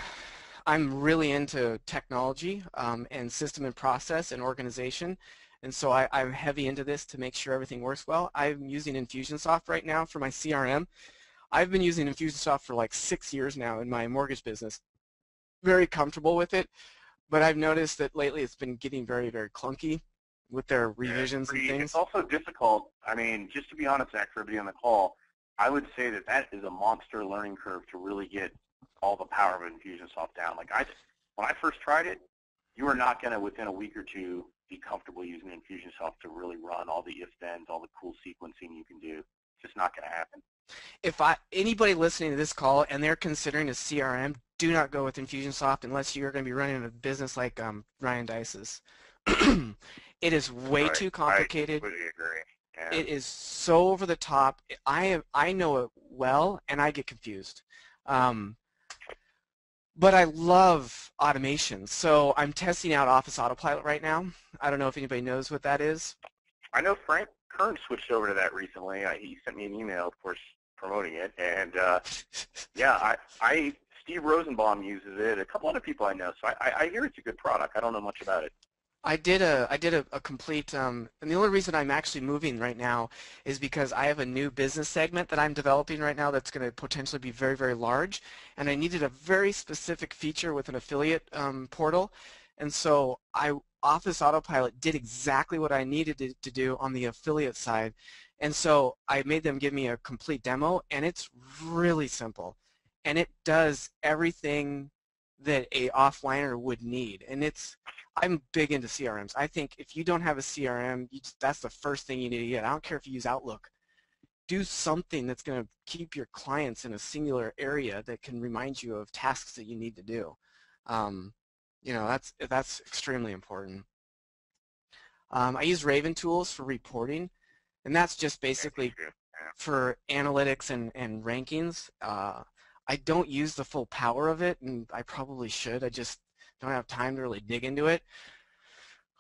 really into technology and system and process and organization, and so I'm heavy into this to make sure everything works well. I'm using Infusionsoft right now for my CRM. I've been using Infusionsoft for like 6 years now in my mortgage business. Very comfortable with it, but I've noticed that lately it's been getting very, very clunky with their revisions and things. It's also difficult. I mean, just to be honest, Zach, for everybody on the call, I would say that is a monster learning curve to really get all the power of Infusionsoft down. Like when I first tried it, you are not going to, within a week or two, be comfortable using Infusionsoft to really run all the if-thens, all the cool sequencing you can do. just not going to happen. If anybody listening to this call and they're considering a CRM, do not go with Infusionsoft unless you're going to be running a business like Ryan Dice's. It is way Right. too I complicated. completely agree. Yeah. It is so over the top. I know it well, and I get confused. But I love automation. So I'm testing out Office Autopilot right now. I don't know if anybody knows what that is. I know Frank Kern switched over to that recently. He sent me an email, of course, promoting it. And yeah, Steve Rosenbaum uses it. A couple other people I know. So I hear it's a good product. I don't know much about it. I did a complete, and the only reason I'm actually moving right now is because I have a new business segment that I'm developing right now that's going to potentially be very, very large, and I needed a very specific feature with an affiliate portal, and so Office Autopilot did exactly what I needed it to do on the affiliate side, and so I made them give me a complete demo, and it's really simple, and it does everything that a offliner would need, and I'm big into CRMs. I think if you don't have a CRM, that's the first thing you need to get. I don't care if you use Outlook. Do something that's going to keep your clients in a singular area that can remind you of tasks that you need to do. You know, that's extremely important. I use Raven tools for reporting, and that's just basically for analytics and rankings. I don't use the full power of it, and I probably should. I just don't have time to really dig into it.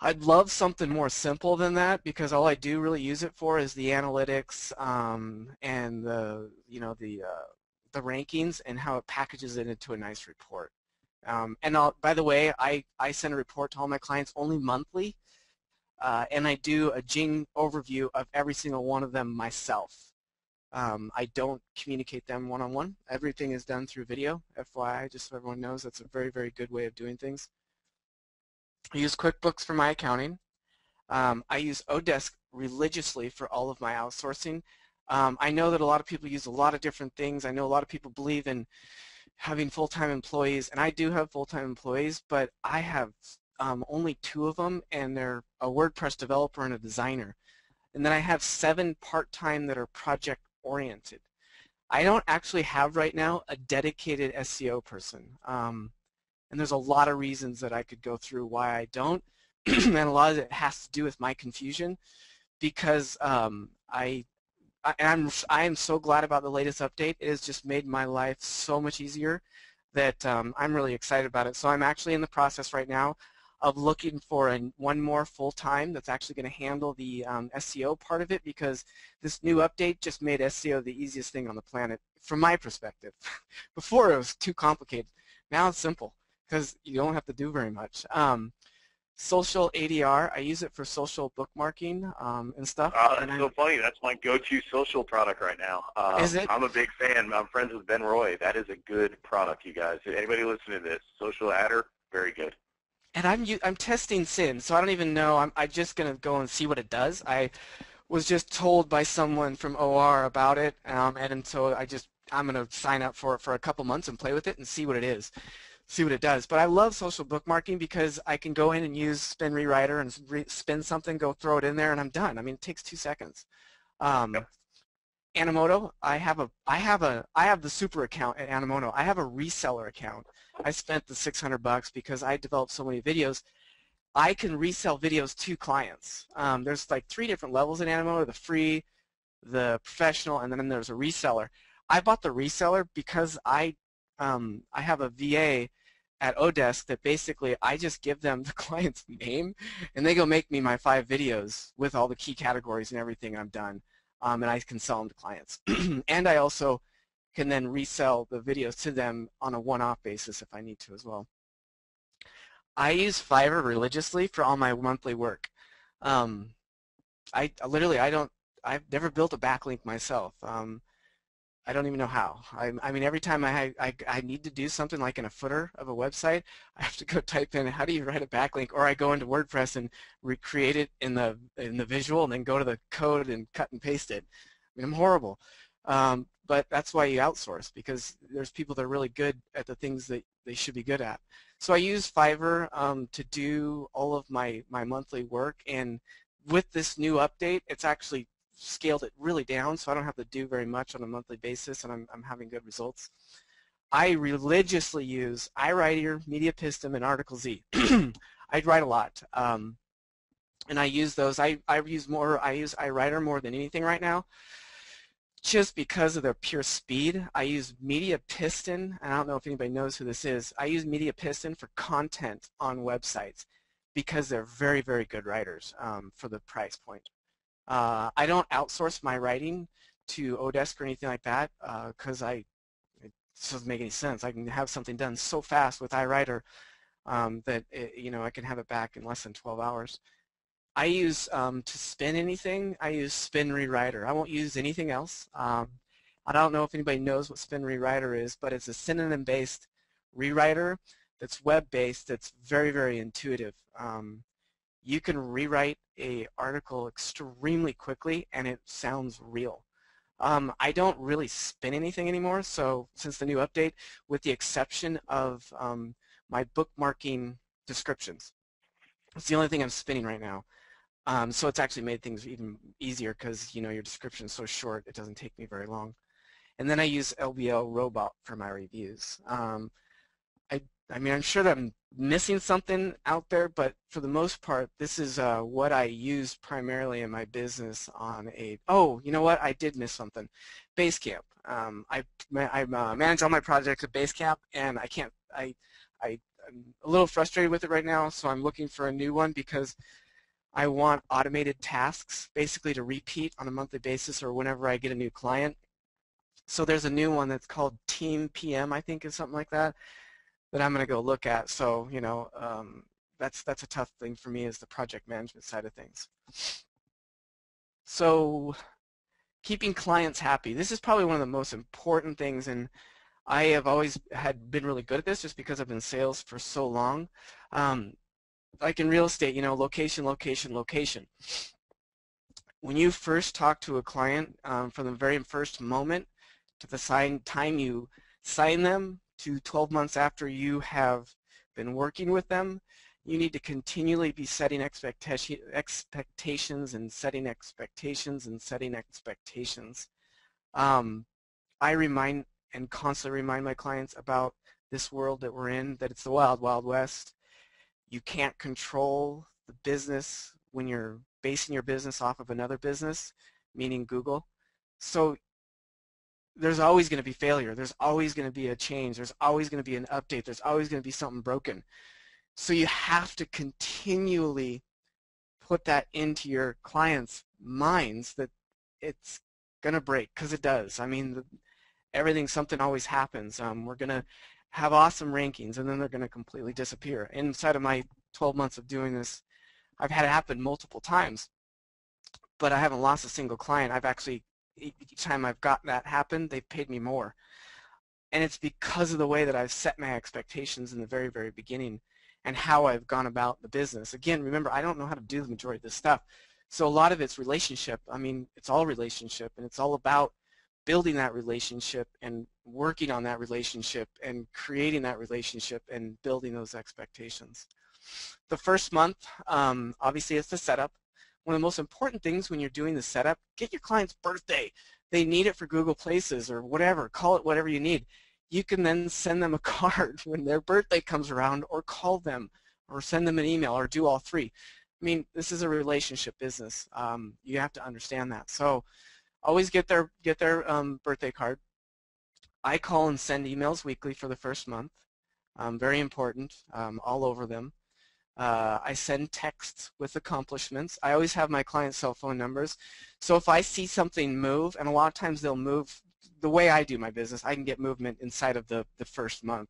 I'd love something more simple than that because all I do really use it for is the analytics and the rankings and how it packages it into a nice report. And by the way, I send a report to all my clients only monthly, and I do a Jing overview of every single one of them myself. I don't communicate them one-on-one. Everything is done through video, FYI, just so everyone knows. That's a very, very good way of doing things. I use QuickBooks for my accounting. I use Odesk religiously for all of my outsourcing. I know that a lot of people use a lot of different things. I know a lot of people believe in having full-time employees, and I do have full-time employees, but I have only 2 of them, and they're a WordPress developer and a designer. And then I have 7 part-time that are project-oriented. I don't actually have right now a dedicated SEO person. And there's a lot of reasons that I could go through why I don't. And a lot of it has to do with my confusion because I am so glad about the latest update. It has just made my life so much easier that I'm really excited about it. So I'm actually in the process right now of looking for one more full-time that's actually going to handle the SEO part of it because this new update just made SEO the easiest thing on the planet from my perspective. Before it was too complicated. Now it's simple because you don't have to do very much. Social ADR, I use it for social bookmarking and stuff. That's so funny. That's my go-to social product right now. Is it? I'm a big fan. I'm friends with Ben Roy. That is a good product, you guys. Anybody listening to this, Social Adder, very good. And I'm testing Sin, so I don't even know. I'm just going to go and see what it does. I was just told by someone from OR about it, and so I'm going to sign up for it for a couple months and play with it and see what it is. See what it does. But I love social bookmarking because I can go in and use Spin Rewriter and spin something, go throw it in there, and I'm done. I mean, it takes 2 seconds. Yep. Animoto, I have the super account at Animoto. I have a reseller account. I spent the $600 because I developed so many videos. I can resell videos to clients. There's like 3 different levels in Animoto: the free, the professional, and then there's a reseller. I bought the reseller because I have a VA at Odesk that basically I just give them the client's name and they go make me my 5 videos with all the key categories and everything I'm done, and I can sell them to clients. And I also can then resell the videos to them on a one-off basis if I need to as well. I use Fiverr religiously for all my monthly work. I've never built a backlink myself. I don't even know how. I mean, every time I need to do something like in a footer of a website, I have to go type in how do you write a backlink, or I go into WordPress and recreate it in the visual and then go to the code and cut and paste it. I mean, I'm horrible. But that's why you outsource, because there's people that are really good at the things that they should be good at. So I use Fiverr to do all of my monthly work, and with this new update, it's actually scaled it really down so I don't have to do very much on a monthly basis, and I'm having good results. I religiously use iWriter, MediaPiston, and Article Z. I write a lot, and I use those. I use iWriter more than anything right now, just because of their pure speed. I use MediaPiston, and I don't know if anybody knows who this is. I use MediaPiston for content on websites because they're very, very good writers for the price point. I don't outsource my writing to Odesk or anything like that because it doesn't make any sense. I can have something done so fast with iWriter that I can have it back in less than 12 hours. I use, to spin anything, I use Spin Rewriter. I won't use anything else. I don't know if anybody knows what Spin Rewriter is, but it's a synonym-based rewriter that's web-based, that's very, very intuitive. You can rewrite an article extremely quickly, and it sounds real. I don't really spin anything anymore, so since the new update, with the exception of my bookmarking descriptions. It's the only thing I'm spinning right now. So it's actually made things even easier because your description is so short it doesn't take me very long. And then I use LBL Robot for my reviews. I mean, I'm sure that I'm missing something out there, but for the most part, this is what I use primarily in my business on oh, you know what? I did miss something. Basecamp. I manage all my projects at Basecamp, and I'm a little frustrated with it right now, so I'm looking for a new one because I want automated tasks basically to repeat on a monthly basis or whenever I get a new client. So there's a new one that's called Team PM, I think, is something like that I'm going to go look at. So, that's a tough thing for me, is the project management side of things. So keeping clients happy. This is probably one of the most important things, and I have always been really good at this just because I've been in sales for so long. Like in real estate, location, location, location. When you first talk to a client, from the very first moment to the time you sign them to 12 months after you have been working with them, you need to continually be setting expectations and setting expectations and setting expectations. I remind and constantly remind my clients about this world that we're in, that it's the wild, wild west. You can't control the business when you're basing your business off of another business, meaning Google. So there's always going to be failure. There's always going to be a change. There's always going to be an update. There's always going to be something broken. So you have to continually put that into your clients' minds that it's going to break, because it does. I mean, something always happens. We're going to have awesome rankings, and then they're going to completely disappear. Inside of my 12 months of doing this, I've had it happen multiple times, but I haven't lost a single client. I've actually, each time I've got that happen, they've paid me more. And it's because of the way that I've set my expectations in the very, very beginning and how I've gone about the business. Again, remember, I don't know how to do the majority of this stuff. So a lot of it's relationship. I mean, it's all relationship, and it's all about building that relationship and working on that relationship and creating that relationship and building those expectations. The first month, obviously, it's the setup. One of the most important things when you're doing the setup, get your client's birthday. They need it for Google Places or whatever. Call it whatever you need. You can then send them a card when their birthday comes around, or call them, or send them an email, or do all three. I mean, this is a relationship business. You have to understand that. So always get their birthday card. I call and send emails weekly for the first month. Very important, all over them. I send texts with accomplishments. I always have my client's cell phone numbers. So if I see something move, and a lot of times they'll move, the way I do my business, I can get movement inside of the first month,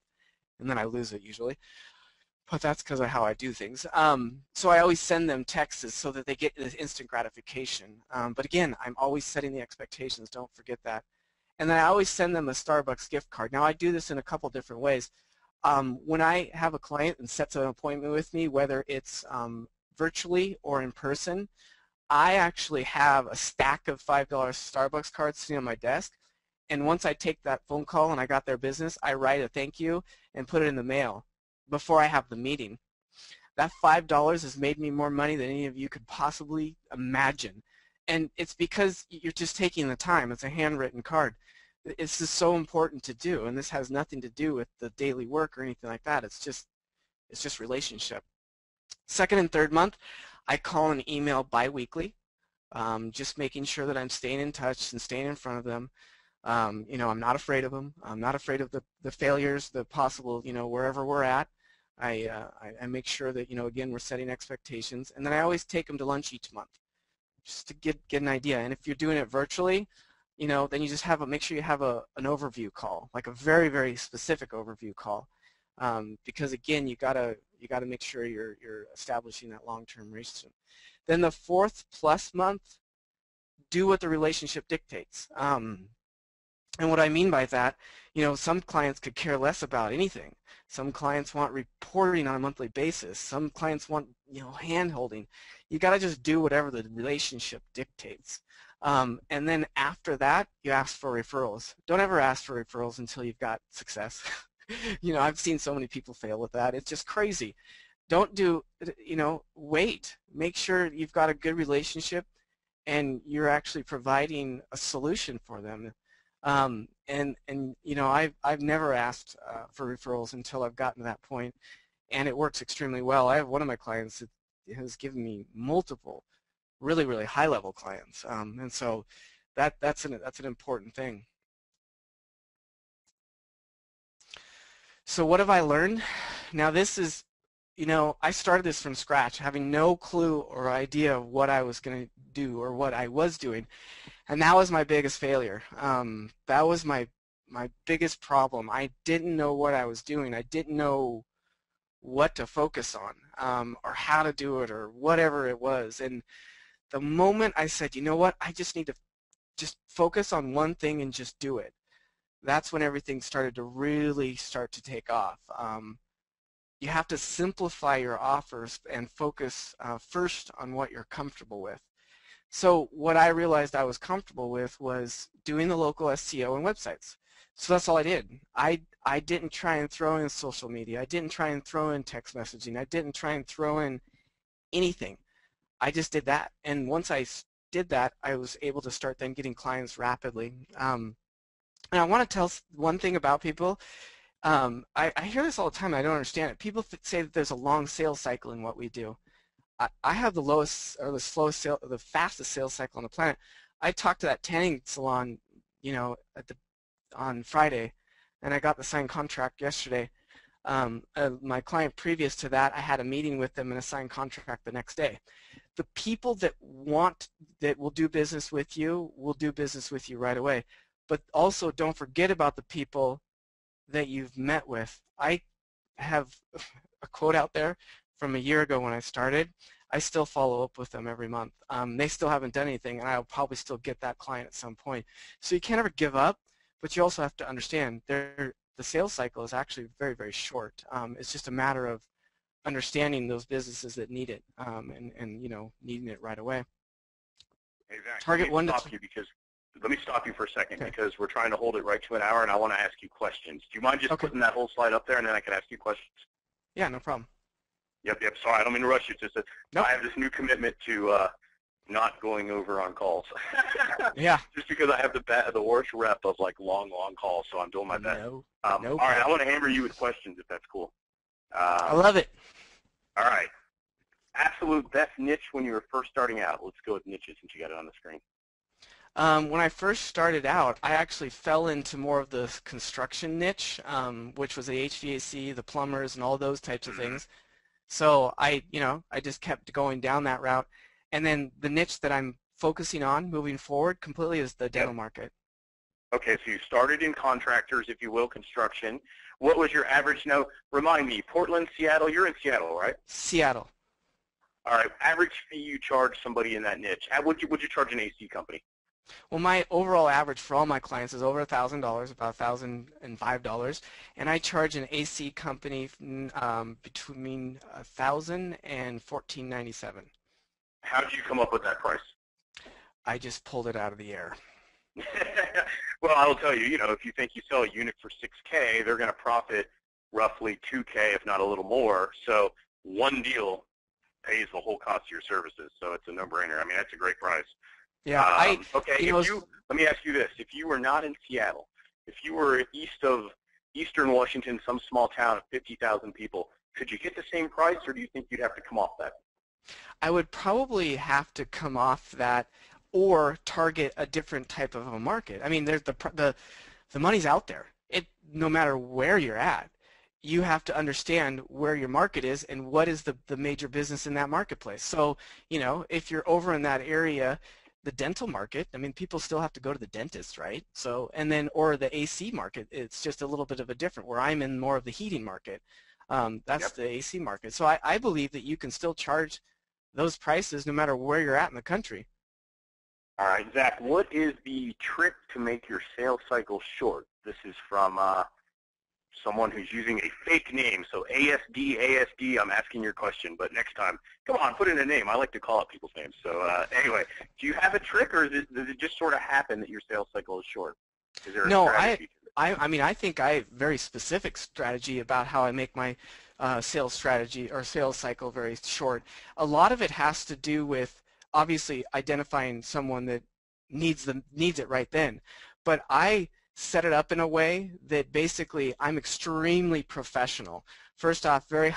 and then I lose it usually. But that's because of how I do things. So I always send them texts so that they get this instant gratification. But again, I'm always setting the expectations. Don't forget that. And then I always send them a Starbucks gift card. Now I do this in a couple different ways. When I have a client and sets an appointment with me, whether it's virtually or in person, I actually have a stack of $5 Starbucks cards sitting on my desk. And once I take that phone call and I got their business, I write a thank you and put it in the mail before I have the meeting. That $5 has made me more money than any of you could possibly imagine. And it's because you're just taking the time. It's a handwritten card. It's just so important to do, and this has nothing to do with the daily work or anything like that. It's just relationship. Second and third month, I call and email biweekly, just making sure that I'm staying in touch and staying in front of them. You know, I'm not afraid of them. I'm not afraid of the failures, the possible, you know, wherever we're at. I make sure that, you know, again, we're setting expectations, and then I always take them to lunch each month, just to get an idea. And if you're doing it virtually, you know, then you just make sure you have an overview call, like a very, very specific overview call, because again, you gotta make sure you're establishing that long-term relationship. Then the fourth plus month, do what the relationship dictates. And what I mean by that, you know, some clients could care less about anything. Some clients want reporting on a monthly basis. Some clients want, you know, hand-holding. You got to just do whatever the relationship dictates. And then after that, you ask for referrals. Don't ever ask for referrals until you've got success. You know, I've seen so many people fail with that. It's just crazy. Don't do, you know, wait. Make sure you've got a good relationship and you're actually providing a solution for them. And you know, I've never asked for referrals until I've gotten to that point, and it works extremely well. I have one of my clients that has given me multiple really, really high-level clients, and so that's an important thing. So what have I learned? Now this is, you know, I started this from scratch, having no clue or idea of what I was going to do or what I was doing. And that was my biggest failure. That was my biggest problem. I didn't know what I was doing. I didn't know what to focus on, or how to do it, or whatever it was. And the moment I said, you know what, I just need to just focus on one thing and just do it, that's when everything started to really start to take off. You have to simplify your offers and focus first on what you're comfortable with. So what I realized I was comfortable with was doing the local SEO and websites. So that's all I did. I didn't try and throw in social media. I didn't try and throw in text messaging. I didn't try and throw in anything. I just did that. And once I did that, I was able to start then getting clients rapidly. And I want to tell one thing about people. I hear this all the time. I don't understand it. People say that there's a long sales cycle in what we do. I have the lowest or the fastest sales cycle on the planet. I talked to that tanning salon, you know, on Friday, and I got the signed contract yesterday. My client previous to that, I had a meeting with them and a signed contract the next day. The people that will do business with you will do business with you right away. But also don't forget about the people that you've met with. I have a quote out there from a year ago when I started. I still follow up with them every month. They still haven't done anything, and I'll probably still get that client at some point. So you can't ever give up, but you also have to understand the sales cycle is actually very, very short. It's just a matter of understanding those businesses that need it, and you know, needing it right away. Hey, Zach, Target one. Let me stop you for a second, Okay. because we're trying to hold it right to an hour, and I want to ask you questions. Do you mind just putting that whole slide up there, and then I can ask you questions? Yeah, no problem. Yep. Sorry, I don't mean to rush you. It's just that Nope. I have this new commitment to not going over on calls. Yeah. Just because I have the worst rep of like long calls, so I'm doing my best. No. All right, I want to hammer you with questions if that's cool. I love it. All right. Absolute best niche when you were first starting out. Let's go with niches since you got it on the screen. When I first started out, I actually fell into more of the construction niche, which was the HVAC, the plumbers, and all those types of things. So I just kept going down that route. And then the niche that I'm focusing on moving forward completely is the dental market. Okay, so you started in contractors, if you will, construction. What was your average? Now, remind me, Portland, Seattle, you're in Seattle, right? Seattle. All right, average fee you charge somebody in that niche. Would you charge an AC company? Well, my overall average for all my clients is over $1,000, about $1,005, and I charge an AC company between $1,000 and $1,497. How did you come up with that price? I just pulled it out of the air. Well, I'll tell you, if you think you sell a unit for $6K, they're going to profit roughly $2K, if not a little more. So one deal pays the whole cost of your services, so it's a no-brainer. I mean, that's a great price. Yeah, Okay, you know, let me ask you this. If you were not in Seattle, if you were east of Eastern Washington, some small town of 50,000 people, could you get the same price, or do you think you'd have to come off that? I would probably have to come off that or target a different type of a market. I mean, there's the money's out there. No matter where you're at, you have to understand where your market is and what is the major business in that marketplace. So, you know, if you're over in that area, the dental market, I mean, people still have to go to the dentist, right? So, and then, or the AC market, it's just a little bit of a different, where I'm in more of the heating market. That's Yep. the AC market. So I believe that you can still charge those prices no matter where you're at in the country. All right, Zach, what is the trick to make your sales cycle short? This is from someone who's using a fake name. So ASD, I'm asking your question, but next time, come on, put in a name. I like to call out people's names. So anyway, do you have a trick, or does it just sort of happen that your sales cycle is short? Is there a No, strategy? I mean, I think I have a very specific strategy about how I make my sales strategy or sales cycle very short. A lot of it has to do with obviously identifying someone that needs it right then. But I set it up in a way that basically I'm extremely professional. First off, very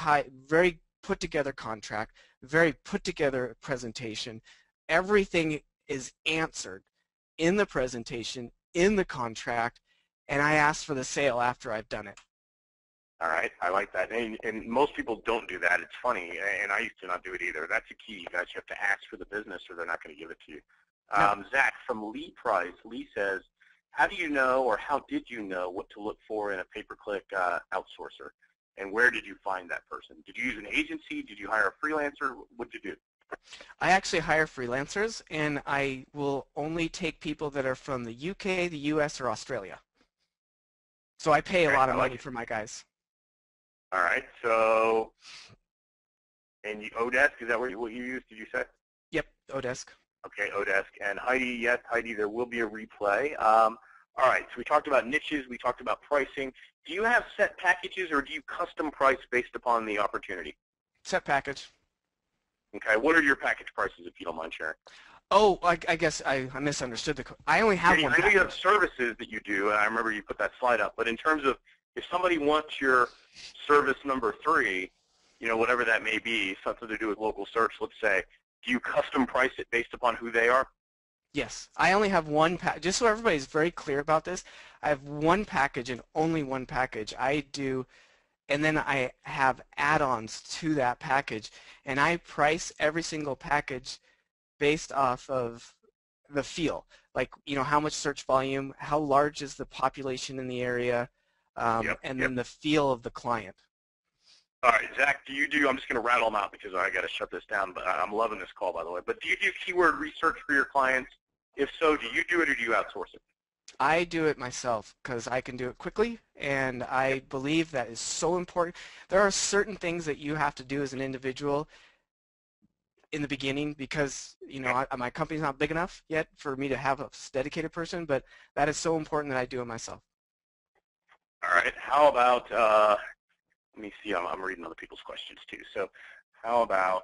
put together contract, very put together presentation. Everything is answered in the presentation, in the contract, and I ask for the sale after I've done it. All right, I like that. And most people don't do that. It's funny, and I used to not do it either. That's a key, guys. You have to ask for the business, or they're not going to give it to you. No. Zach, from Lee Price, Lee says, how do you know, or how did you know what to look for in a pay-per-click outsourcer? And where did you find that person? Did you use an agency? Did you hire a freelancer? What did you do? I actually hire freelancers, and I will only take people that are from the UK, the US, or Australia. So I pay a Okay, lot I of like money it. for my guys. All right, so, and Odesk, is that what you used, did you say? Yep, Odesk. Okay, Odesk. And Heidi, yes, Heidi, there will be a replay. All right, so we talked about niches, we talked about pricing. Do you have set packages, or do you custom price based upon the opportunity? Set package. Okay, what are your package prices, if you don't mind sharing? Oh, I guess I misunderstood I only have one I know you have package. services that you do, and I remember you put that slide up, but in terms of if somebody wants your service number 3, you know, whatever that may be, something to do with local search, let's say, do you custom price it based upon who they are? Yes, I only have one package. Just so everybody's very clear about this, I have one package and only one package. I do, and then I have add-ons to that package, and I price every single package based off of the feel. Like, you know, how much search volume, how large is the population in the area, Yep, and yep. then the feel of the client. All right, Zach, I'm just going to rattle them out because I got to shut this down, but I'm loving this call, by the way. But do you do keyword research for your clients? If so, do you do it or do you outsource it? I do it myself because I can do it quickly, and I Yep. believe that is so important. There are certain things that you have to do as an individual in the beginning because, you know, my company's not big enough yet for me to have a dedicated person, but that is so important that I do it myself. All right, how about, let me see, I'm reading other people's questions too. So how about,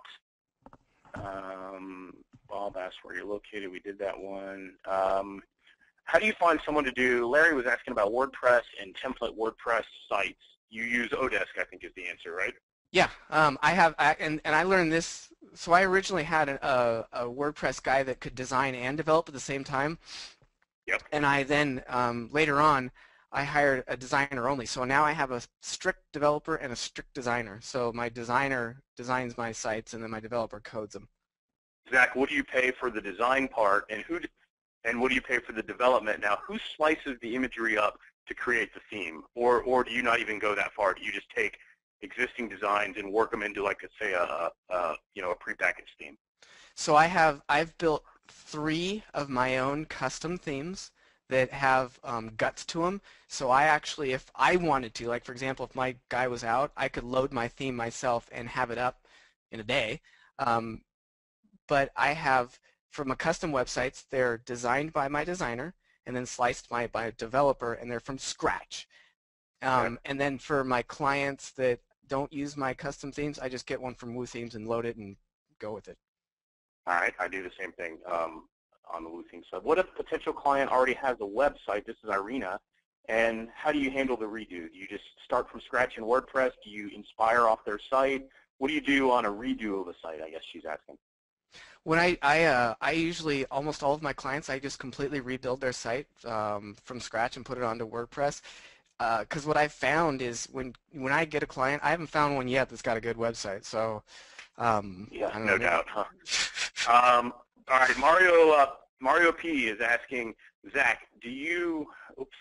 Bob asked where you're located. We did that one. How do you find someone to do, Larry was asking about WordPress and template WordPress sites. You use Odesk, I think is the answer, right? Yeah, and I learned this. So I originally had a WordPress guy that could design and develop at the same time. Yep. And I then, later on, I hired a designer only. So now I have a strict developer and a strict designer. So my designer designs my sites, and then my developer codes them. Zach, what do you pay for the design part, and what do you pay for the development? Now, who slices the imagery up to create the theme, or do you not even go that far? Do you just take existing designs and work them into, like, say, a prepackaged theme? So I've built 3 of my own custom themes that have guts to them. So I actually, if I wanted to, like for example, if my guy was out, I could load my theme myself and have it up in a day. But I have, for my custom websites, they're designed by my designer and then sliced by a developer, and they're from scratch. Okay. And then for my clients that don't use my custom themes, I just get one from Woo Themes and load it and go with it. All right, I do the same thing. on the Lucene side. What if a potential client already has a website? This is Irina. And how do you handle the redo? Do you just start from scratch in WordPress? Do you inspire off their site? What do you do on a redo of a site, I guess she's asking. When I usually, almost all of my clients, I just completely rebuild their site from scratch and put it onto WordPress. Because what I've found is when I get a client, I haven't found one yet that's got a good website. So yeah, I don't no know. doubt, huh? All right, Mario P is asking, Zach, do you, oops,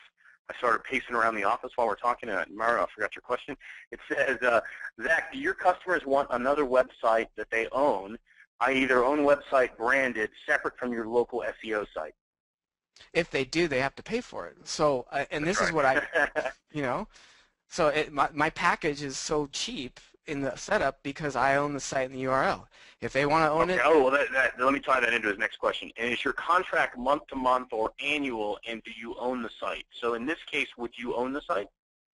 I started pacing around the office while we're talking. Mario, I forgot your question. It says, Zach, do your customers want another website that they own, i.e. their own website branded separate from your local SEO site? If they do, they have to pay for it. So, and That's this is right. what so my package is so cheap in the setup because I own the site and the URL. If they want to own it. Oh, well, let me tie that into his next question. And is your contract month to month or annual, and do you own the site? So in this case, would you own the site?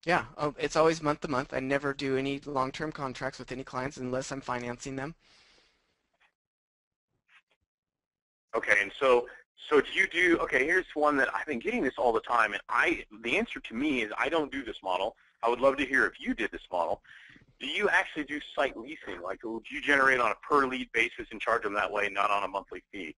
Yeah, it's always month to month. I never do any long-term contracts with any clients unless I'm financing them. Okay, and so do you do, okay, here's one that I've been getting this all the time, and the answer to me is I don't do this model. I would love to hear if you did this model. Do you actually do site leasing? Like, would you generate on a per lead basis and charge them that way, not on a monthly fee?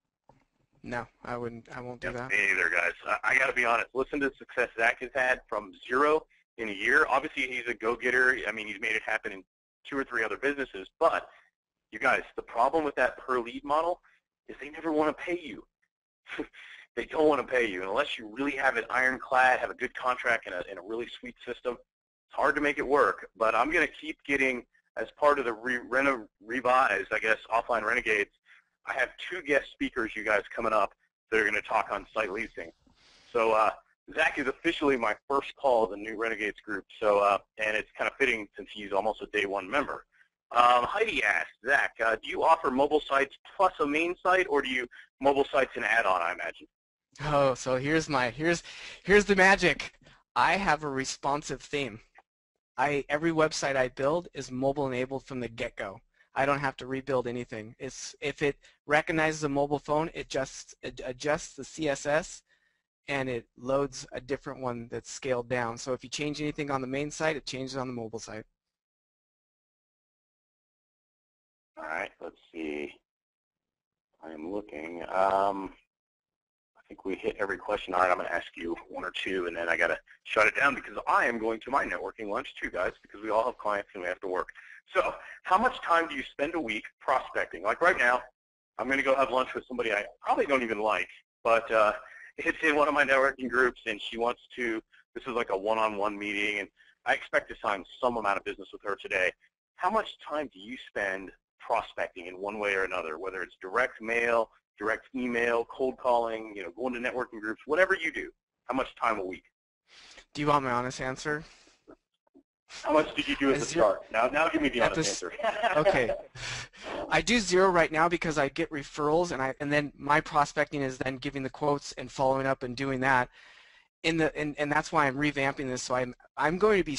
No, I won't do that. Me either, guys. I got to be honest. Listen to the success Zach has had from 0 in a year. Obviously, he's a go-getter. I mean, he's made it happen in 2 or 3 other businesses. But, you guys, the problem with that per lead model is they never want to pay you. They don't want to pay you unless you really have it ironclad, have a good contract, and a really sweet system. It's hard to make it work, but I'm going to keep getting, as part of the revised, I guess, Offline Renegades, I have 2 guest speakers, you guys, coming up that are going to talk on site leasing. So Zach is officially my first call of the new Renegades group, so and it's kind of fitting since he's almost a day 1 member. Heidi asked, Zach, do you offer mobile sites plus a main site, or do you mobile sites and add-on, I imagine? Oh, so here's the magic. I have a responsive theme. Every website I build is mobile enabled from the get-go. I don't have to rebuild anything. If it recognizes a mobile phone, it adjusts the CSS and it loads a different one that's scaled down. So if you change anything on the main site, it changes on the mobile site. All right, let's see. I am looking. I think we hit every question. All right, I'm going to ask you 1 or 2, and then I got to shut it down because I am going to my networking lunch too, guys, because we all have clients and we have to work. So how much time do you spend a week prospecting? Like right now, I'm going to go have lunch with somebody I probably don't even like, but it's in one of my networking groups, and she wants to, this is like a one-on-one meeting, and I expect to sign some amount of business with her today. How much time do you spend prospecting in one way or another, whether it's direct mail, direct email, cold calling, going to networking groups, whatever you do? How much time a week? Do you want my honest answer? How much did you do at the start? Now give me the honest answer. Okay. I do 0 right now because I get referrals, and then my prospecting is then giving the quotes and following up and doing that. And that's why I'm revamping this. So I'm going to be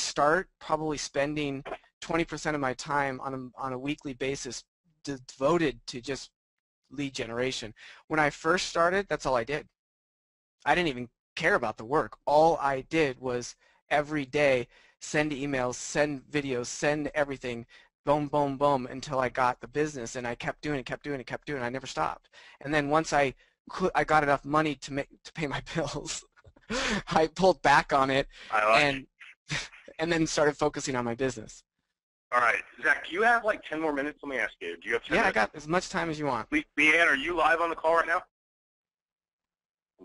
probably spending 20% of my time on a weekly basis devoted to just lead generation. When I first started, that's all I did. I didn't even care about the work. All I did was every day send emails, send videos, send everything, boom, boom, boom, until I got the business, and I kept doing it. I never stopped. And then once I got enough money to pay my bills, I pulled back on it and then started focusing on my business. All right, Zach, do you have like 10 more minutes? Let me ask you. Do you have 10 minutes? I got as much time as you want. Leanne, are you live on the call right now?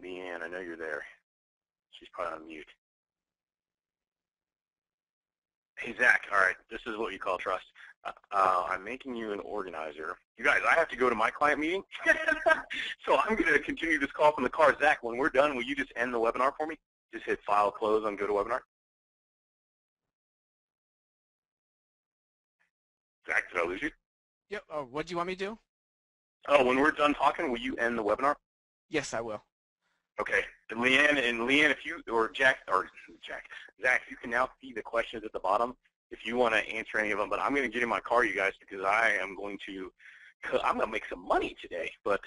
Leanne, I know you're there. She's probably on mute. Hey, Zach, all right, this is what you call trust. I'm making you an organizer. You guys, I have to go to my client meeting, so I'm going to continue this call from the car. Zach, when we're done, will you just end the webinar for me? Just hit File, Close on GoToWebinar. Zach, did I lose you? Yep. Oh, what do you want me to do? Oh, when we're done talking, will you end the webinar? Yes, I will. Okay. And Leanne, if you, or Zach, if you can now see the questions at the bottom, if you want to answer any of them. But I'm going to get in my car, you guys, because I'm going to make some money today. But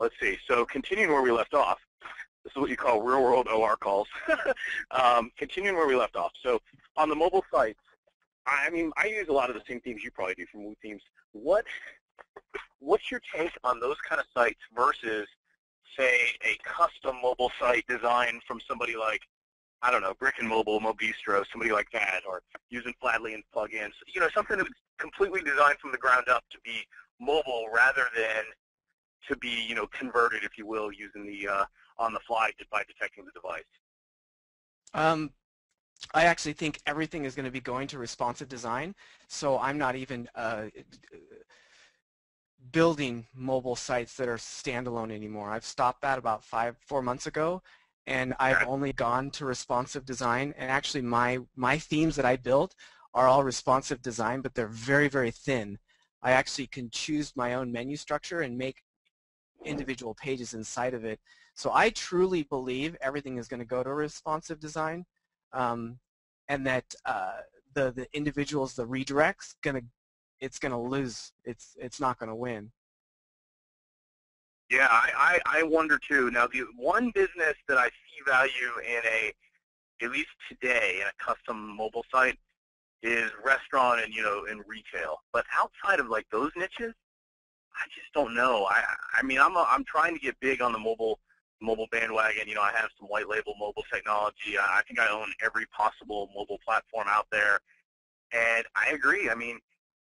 let's see. So continuing where we left off, this is what you call real-world OR calls. Continuing where we left off. So on the mobile sites, I mean, I use a lot of the same themes you probably do from Woo Themes. What's your take on those kind of sites versus, say, a custom mobile site designed from somebody like, I don't know, Brick and Mobile, Mobistro, somebody like that, or using Flatly plugins, you know, something that's completely designed from the ground up to be mobile rather than to be, you know, converted, if you will, using the on the fly by detecting the device. I actually think everything is going to be going to responsive design, so I'm not even building mobile sites that are standalone anymore. I've stopped that about 4 months ago, and I've only gone to responsive design. And actually, my themes that I built are all responsive design, but they're very, very thin. I actually can choose my own menu structure and make individual pages inside of it. So I truly believe everything is going to go to responsive design, and that the individuals, the redirects, it's going to lose. It's not going to win. Yeah, I wonder too. Now, the one business that I see value in at least today, in a custom mobile site is restaurant and, you know, and retail. But outside of like those niches, I just don't know. I mean, I'm trying to get big on the mobile bandwagon. You know, I have some white label mobile technology. I think I own every possible mobile platform out there. And I agree. I mean,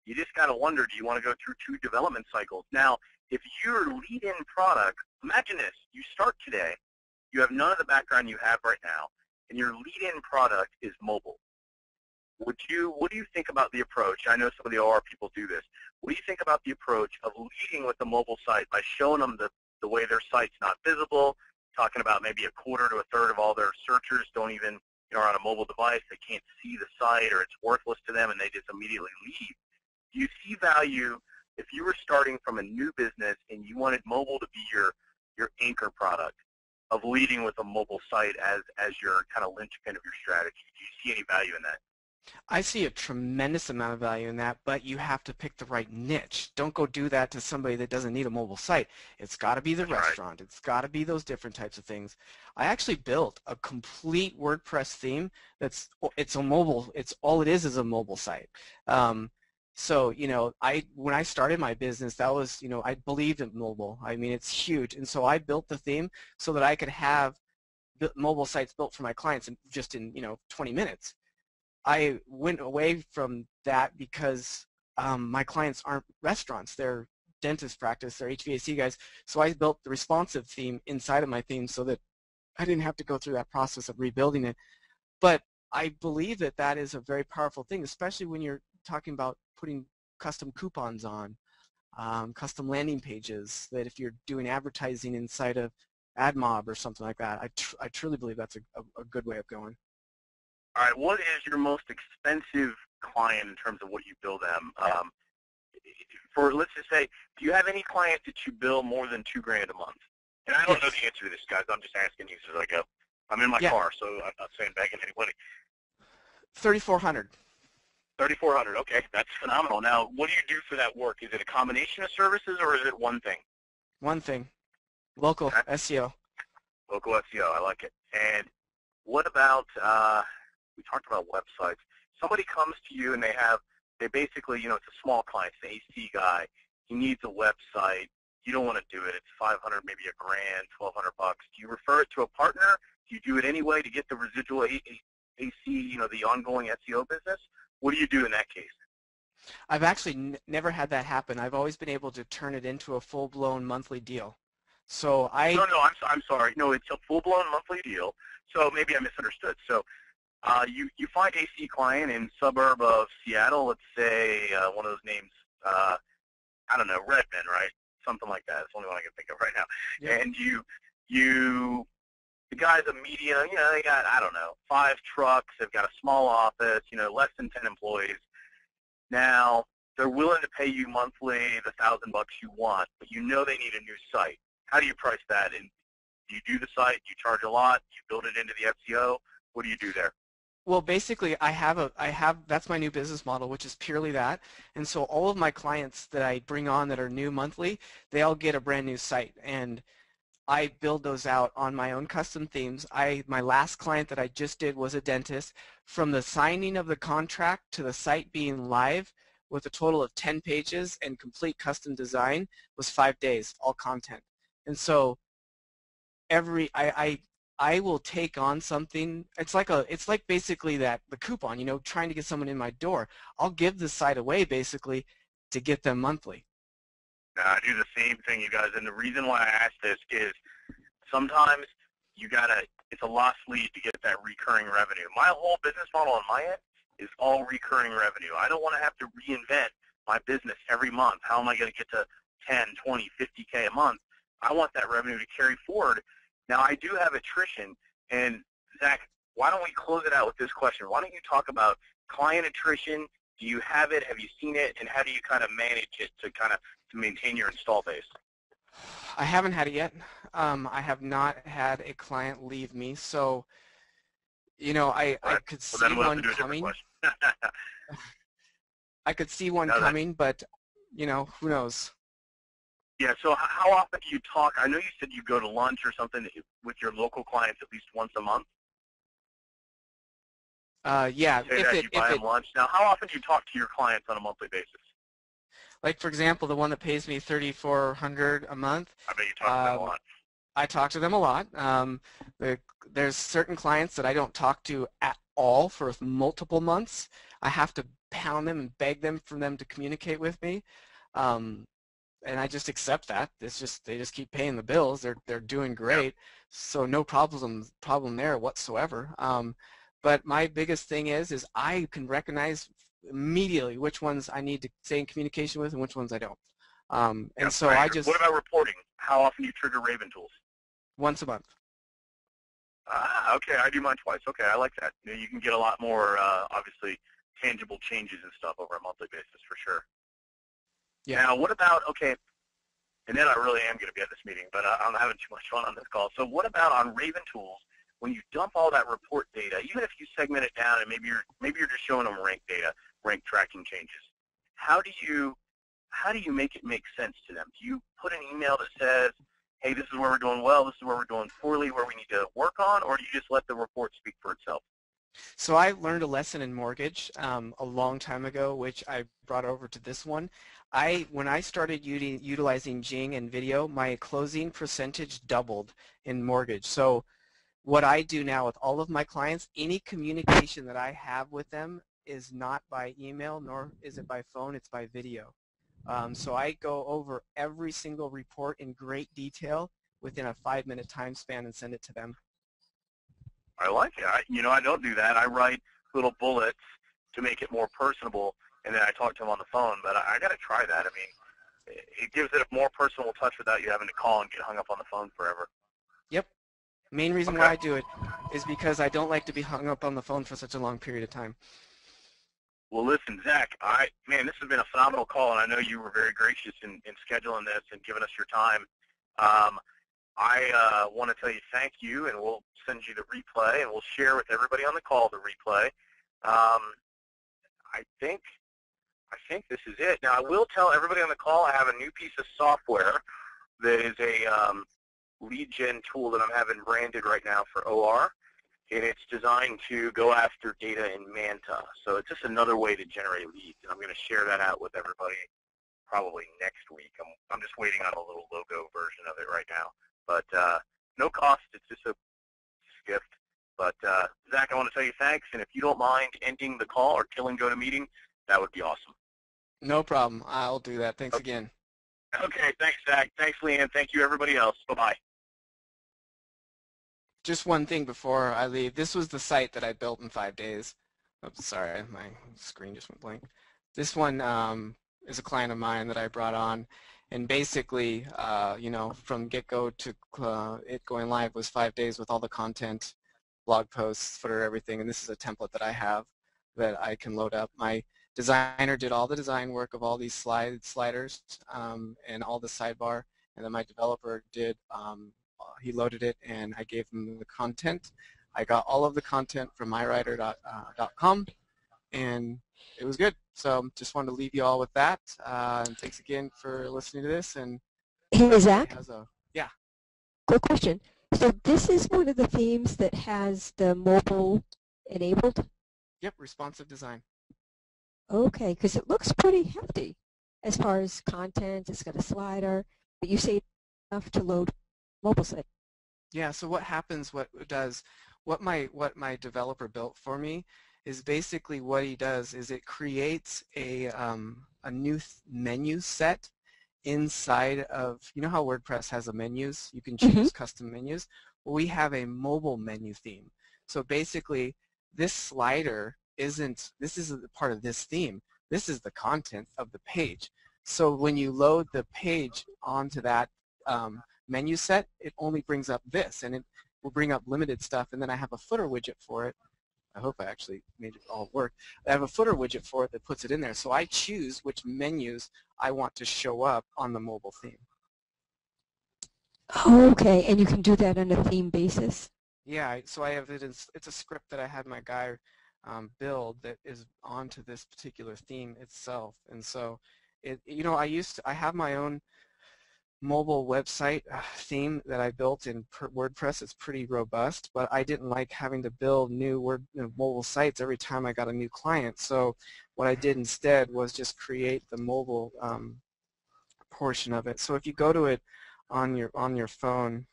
you just got to wonder, do you want to go through 2 development cycles? Now, if your lead-in product, imagine this, you start today, you have none of the background you have right now, and your lead-in product is mobile. What do you think about the approach? I know some of the OR people do this. What do you think about the approach of leading with the mobile site by showing them the way their site's not visible, talking about maybe a quarter to a third of all their searchers don't even, you know, are on a mobile device, they can't see the site or it's worthless to them and they just immediately leave. Do you see value if you were starting from a new business and you wanted mobile to be your anchor product, of leading with a mobile site as your kind of linchpin of your strategy? Do you see any value in that? I see a tremendous amount of value in that, but you have to pick the right niche. Don't go do that to somebody that doesn't need a mobile site. It's got to be the restaurant. It's got to be those different types of things. I actually built a complete WordPress theme it's a mobile. It's all it is a mobile site. So, you know, when I started my business, that was, you know, I believed in mobile. I mean, it's huge, and so I built the theme so that I could have mobile sites built for my clients just in, you know, 20 minutes. I went away from that because my clients aren't restaurants. They're dentist practice, they're HVAC guys. So I built the responsive theme inside of my theme so that I didn't have to go through that process of rebuilding it. But I believe that that is a very powerful thing, especially when you're talking about putting custom coupons on, custom landing pages, that if you're doing advertising inside of AdMob or something like that. I truly believe that's a good way of going. All right, what is your most expensive client in terms of what you bill them? For, let's just say, do you have any clients that you bill more than $2,000 a month? And I don't know the answer to this, guys. I'm just asking you as I go. I'm in my car, so I'm not saying begging anybody. 3,400. 3,400. Okay, that's phenomenal. Now, what do you do for that work? Is it a combination of services, or is it one thing? One thing. Local SEO. Local SEO. I like it. And what about? We talked about websites. Somebody comes to you and they basically, you know, it's a small client, it's an AC guy. He needs a website. You don't want to do it. It's 500, maybe $1,000, 1,200 bucks. Do you refer it to a partner? Do you do it anyway to get the residual AC, you know, the ongoing SEO business? What do you do in that case? I've actually never had that happen. I've always been able to turn it into a full-blown monthly deal. So No, I'm sorry. No, it's a full-blown monthly deal. So maybe I misunderstood. So you find AC client in suburb of Seattle, let's say one of those names, I don't know, Redmond, right? Something like that. It's the only one I can think of right now. Yep. And the guy's a media, you know, they got, I don't know, 5 trucks. They've got a small office, you know, less than 10 employees. Now, they're willing to pay you monthly the $1,000 you want, but you know they need a new site. How do you price that? And do you do the site? Do you charge a lot? Do you build it into the SEO? What do you do there? Well, basically, that's my new business model, which is purely that. And so all of my clients that I bring on that are new monthly, they all get a brand new site. And I build those out on my own custom themes. My last client that I just did was a dentist. From the signing of the contract to the site being live with a total of 10 pages and complete custom design was 5 days, all content. And so I will take on something. It's like basically the coupon, trying to get someone in my door. I'll give the site away basically to get them monthly. I do the same thing, you guys, and the reason why I ask this is sometimes it's a lost lead to get that recurring revenue. My whole business model on my end is all recurring revenue. I don't want to have to reinvent my business every month. How am I going to get to 10, 20, 50K a month? I want that revenue to carry forward. Now, I do have attrition, and Zach, why don't we close it out with this question? Why don't you talk about client attrition? Do you have it? Have you seen it? And how do you kind of manage it to maintain your install base? I haven't had it yet. I have not had a client leave me, so I could see one coming. I could see one coming, but who knows? Yeah. So how often do you talk? I know you said you go to lunch or something with your local clients at least once a month. Yeah. You buy them lunch. Now, how often do you talk to your clients on a monthly basis? Like, for example, the one that pays me $3,400 a month. I bet you talk to them a lot. I talk to them a lot. There's certain clients that I don't talk to at all for multiple months. I have to pound them and beg them for them to communicate with me, and I just accept that. They just keep paying the bills. They're doing great, yeah. So no problem there whatsoever. But my biggest thing is I can recognize immediately which ones I need to stay in communication with and which ones I don't. And so I just. What about reporting? How often do you trigger Raven tools? Once a month. Okay, I do mine twice. Okay, I like that. You can get a lot more, obviously, tangible changes and stuff over a monthly basis for sure. Yeah. Now, what about, okay, and then I really am going to be at this meeting, but I'm having too much fun on this call. So what about on Raven tools, when you dump all that report data, even if you segment it down and maybe you're just showing them rank data, rank tracking changes, how do you make it make sense to them? Do you put an email that says, hey, this is where we're doing well, this is where we're doing poorly, where we need to work on, or do you just let the report speak for itself? So I learned a lesson in mortgage a long time ago, which I brought over to this one. When I started utilizing Jing and video, my closing percentage doubled in mortgage. So what I do now with all of my clients, any communication that I have with them is not by email, nor is it by phone, it's by video. So I go over every single report in great detail within a 5-minute time span and send it to them. I like it. I don't do that. I write little bullets to make it more personable, and then I talk to them on the phone. But I got to try that. I mean, it gives it a more personal touch without you having to call and get hung up on the phone forever. Yep. Main reason why I do it is because I don't like to be hung up on the phone for such a long period of time. Well, listen, Zach, man, this has been a phenomenal call, and I know you were very gracious in scheduling this and giving us your time. I want to tell you thank you, and we'll send you the replay, and we'll share with everybody on the call the replay. I think this is it. Now, I will tell everybody on the call I have a new piece of software that is a lead gen tool that I'm having branded right now for OR. And it's designed to go after data in Manta. So it's just another way to generate leads. And I'm going to share that out with everybody probably next week. I'm just waiting on a little logo version of it right now. But no cost. It's just a gift. But Zach, I want to tell you thanks. And if you don't mind ending the call or killing GoToMeeting, that would be awesome. No problem. I'll do that. Thanks again. Okay. Thanks, Zach. Thanks, Leanne. Thank you, everybody else. Bye-bye. Just one thing before I leave. This was the site that I built in 5 days. Oops, sorry, my screen just went blank. This one is a client of mine that I brought on, and basically, from get-go to it going live was 5 days with all the content, blog posts, footer, everything. And this is a template that I have that I can load up. My designer did all the design work of all these sliders and all the sidebar, and then my developer did. He loaded it, and I gave him the content. I got all of the content from mywriter.com, and it was good. So just wanted to leave you all with that. And thanks again for listening to this. And Hey, Zach, yeah. quick question. So this is one of the themes that has the mobile enabled? Yep, responsive design. Okay, because it looks pretty hefty as far as content. It's got a slider, but you say enough to load mobile site. Yeah, so what happens, what my developer built for me is basically what he does is it creates a new menu set inside of, you know how WordPress has menus? You can choose custom menus. Well, we have a mobile menu theme. So basically, this slider isn't, this isn't part of this theme. This is the content of the page. So when you load the page onto that menu set, it only brings up this, and it will bring up limited stuff, and then I have a footer widget for it. I hope I actually made it all work. I have a footer widget for it that puts it in there, so I choose which menus I want to show up on the mobile theme. Okay, and you can do that on a theme basis? Yeah, so I have it. It's a script that I had my guy build that is onto this particular theme itself, and so I have my own mobile website theme that I built in WordPress. It's pretty robust, but I didn't like having to build new mobile sites every time I got a new client. So what I did instead was just create the mobile portion of it. So if you go to it on your phone,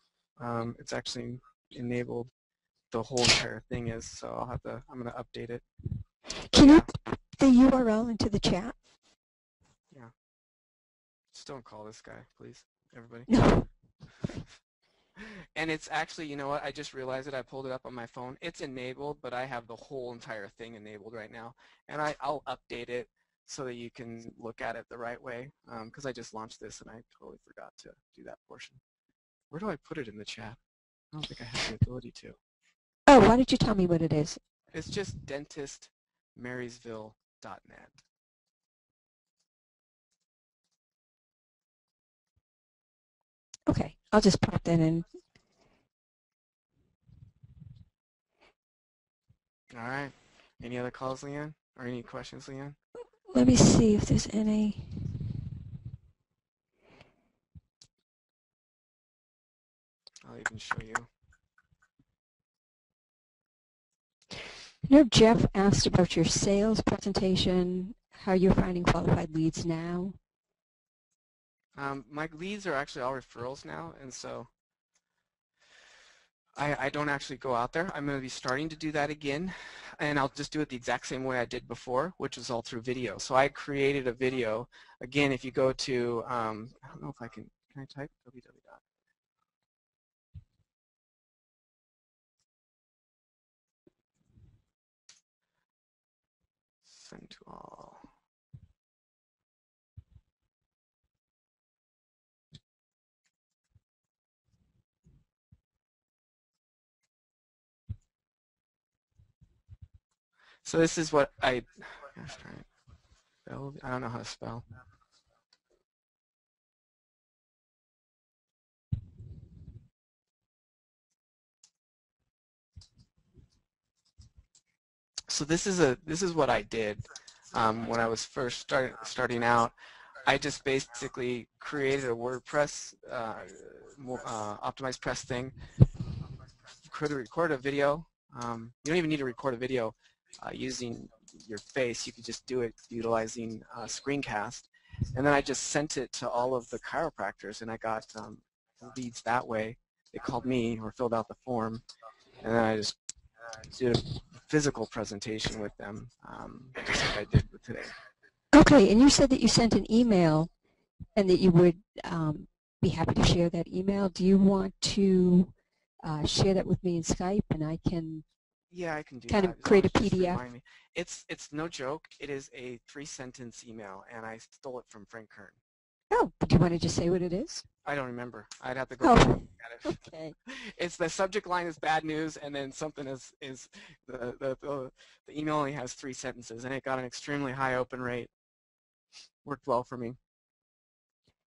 it's actually enabled. The whole entire thing is. So I'm going to update it. Can you put the URL into the chat? Yeah. Just don't call this guy, please, everybody. No. And it's actually, you know what, I just realized it. I pulled it up on my phone. It's enabled, but I have the whole entire thing enabled right now. And I'll update it so that you can look at it the right way, because I just launched this and I totally forgot to do that portion. Where do I put it in the chat? I don't think I have the ability to. Oh, why did you tell me what it is? It's just dentistmarysville.net. Okay, I'll just pop that in. All right. Any other calls, Leanne? Or any questions, Leanne? Let me see if there's any. I'll even show you. You know, Jeff asked about your sales presentation, how you're finding qualified leads now. My leads are actually all referrals now, and so I don't actually go out there. I'm going to be starting to do that again, and I'll just do it the exact same way I did before, which was all through video. So I created a video. Again, if you go to, I don't know if I can I type www. Send to all. So this is what I don't know how to spell. So this is what I did when I was first starting out. I just basically created a WordPress optimized press thing. Could record a video. You don't even need to record a video using your face. You could just do it utilizing screencast. And then I just sent it to all of the chiropractors, and I got leads that way. They called me or filled out the form, and then I just did a physical presentation with them, just like I did with today. Okay, and you said that you sent an email and that you would be happy to share that email. Do you want to share that with me in Skype, and I can I can do kind that. of create a PDF? It's no joke. It is a 3-sentence email, and I stole it from Frank Kern. Oh, do you want to just say what it is? I don't remember. I'd have to go back and look at it. Okay. It's the subject line is bad news, and then something is the email only has 3 sentences, and it got an extremely high open rate. Worked well for me.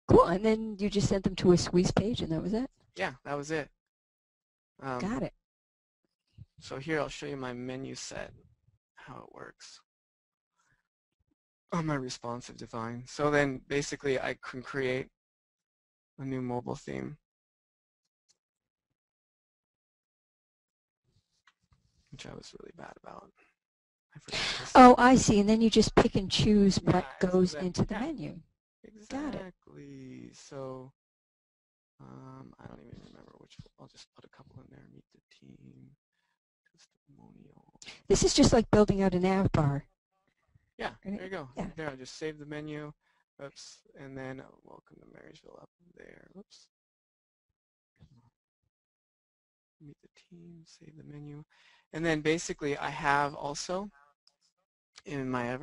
Cool, and then you just sent them to a squeeze page, and that was it? Yeah, that was it. Got it. So here I'll show you my menu set, how it works on my responsive design. So then basically I can create a new mobile theme, which I was really bad about. I forgot this. Oh, I see. And then you just pick and choose what Yeah, goes so into the yeah, menu. Got it. exactly. So I don't even remember which. I'll just put a couple in there. Meet the team, testimonial. This is just like building out a nav bar. Yeah, Right? there you go. Yeah. There, I just saved the menu. Oops, and then welcome to Marysville up there. Oops. Meet the team, save the menu, and then basically I have also in my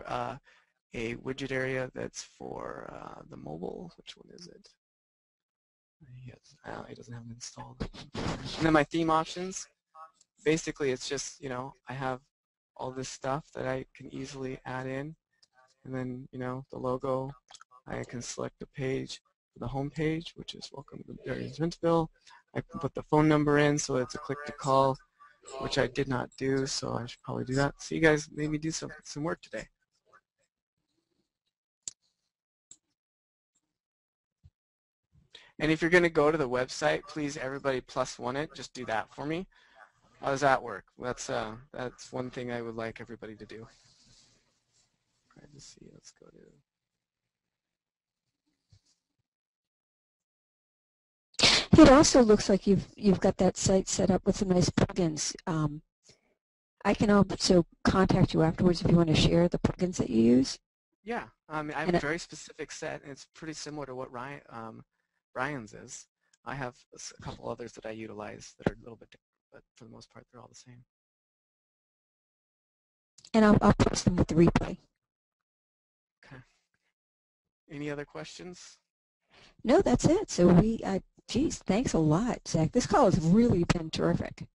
a widget area that's for the mobile. Which one is it? He doesn't have it installed. And then my theme options. Basically, it's just, you know, I have all this stuff that I can easily add in, and then, you know, the logo. I can select the page for the home page, which is welcome to Marysville. I can put the phone number in, so it's a click to call, which I did not do, so I should probably do that. So you guys made me do some work today. And if you're going to go to the website, please everybody +1 it. Just do that for me. How does that work? That's one thing I would like everybody to do. Privacy. Let's go to. It also looks like you've got that site set up with some nice plugins. I can also contact you afterwards if you want to share the plugins that you use. Yeah, I have a very specific set, and it's pretty similar to what Ryan's is. I have a couple others that I utilize that are a little bit different, but for the most part, they're all the same. And I'll post them with the replay. Okay. Any other questions? No, that's it. So geez, thanks a lot, Zach. This call has really been terrific.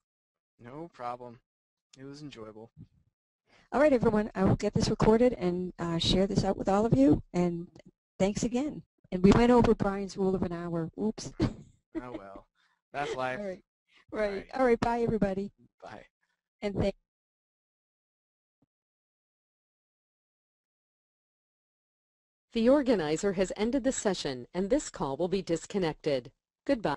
No problem. It was enjoyable. All right, everyone. I will get this recorded and share this out with all of you. And thanks again. And we went over Brian's rule of an hour. Oops. Oh, well. That's life. All right. Right. All right. Bye, everybody. Bye. And thank The organizer has ended the session, and this call will be disconnected. Goodbye.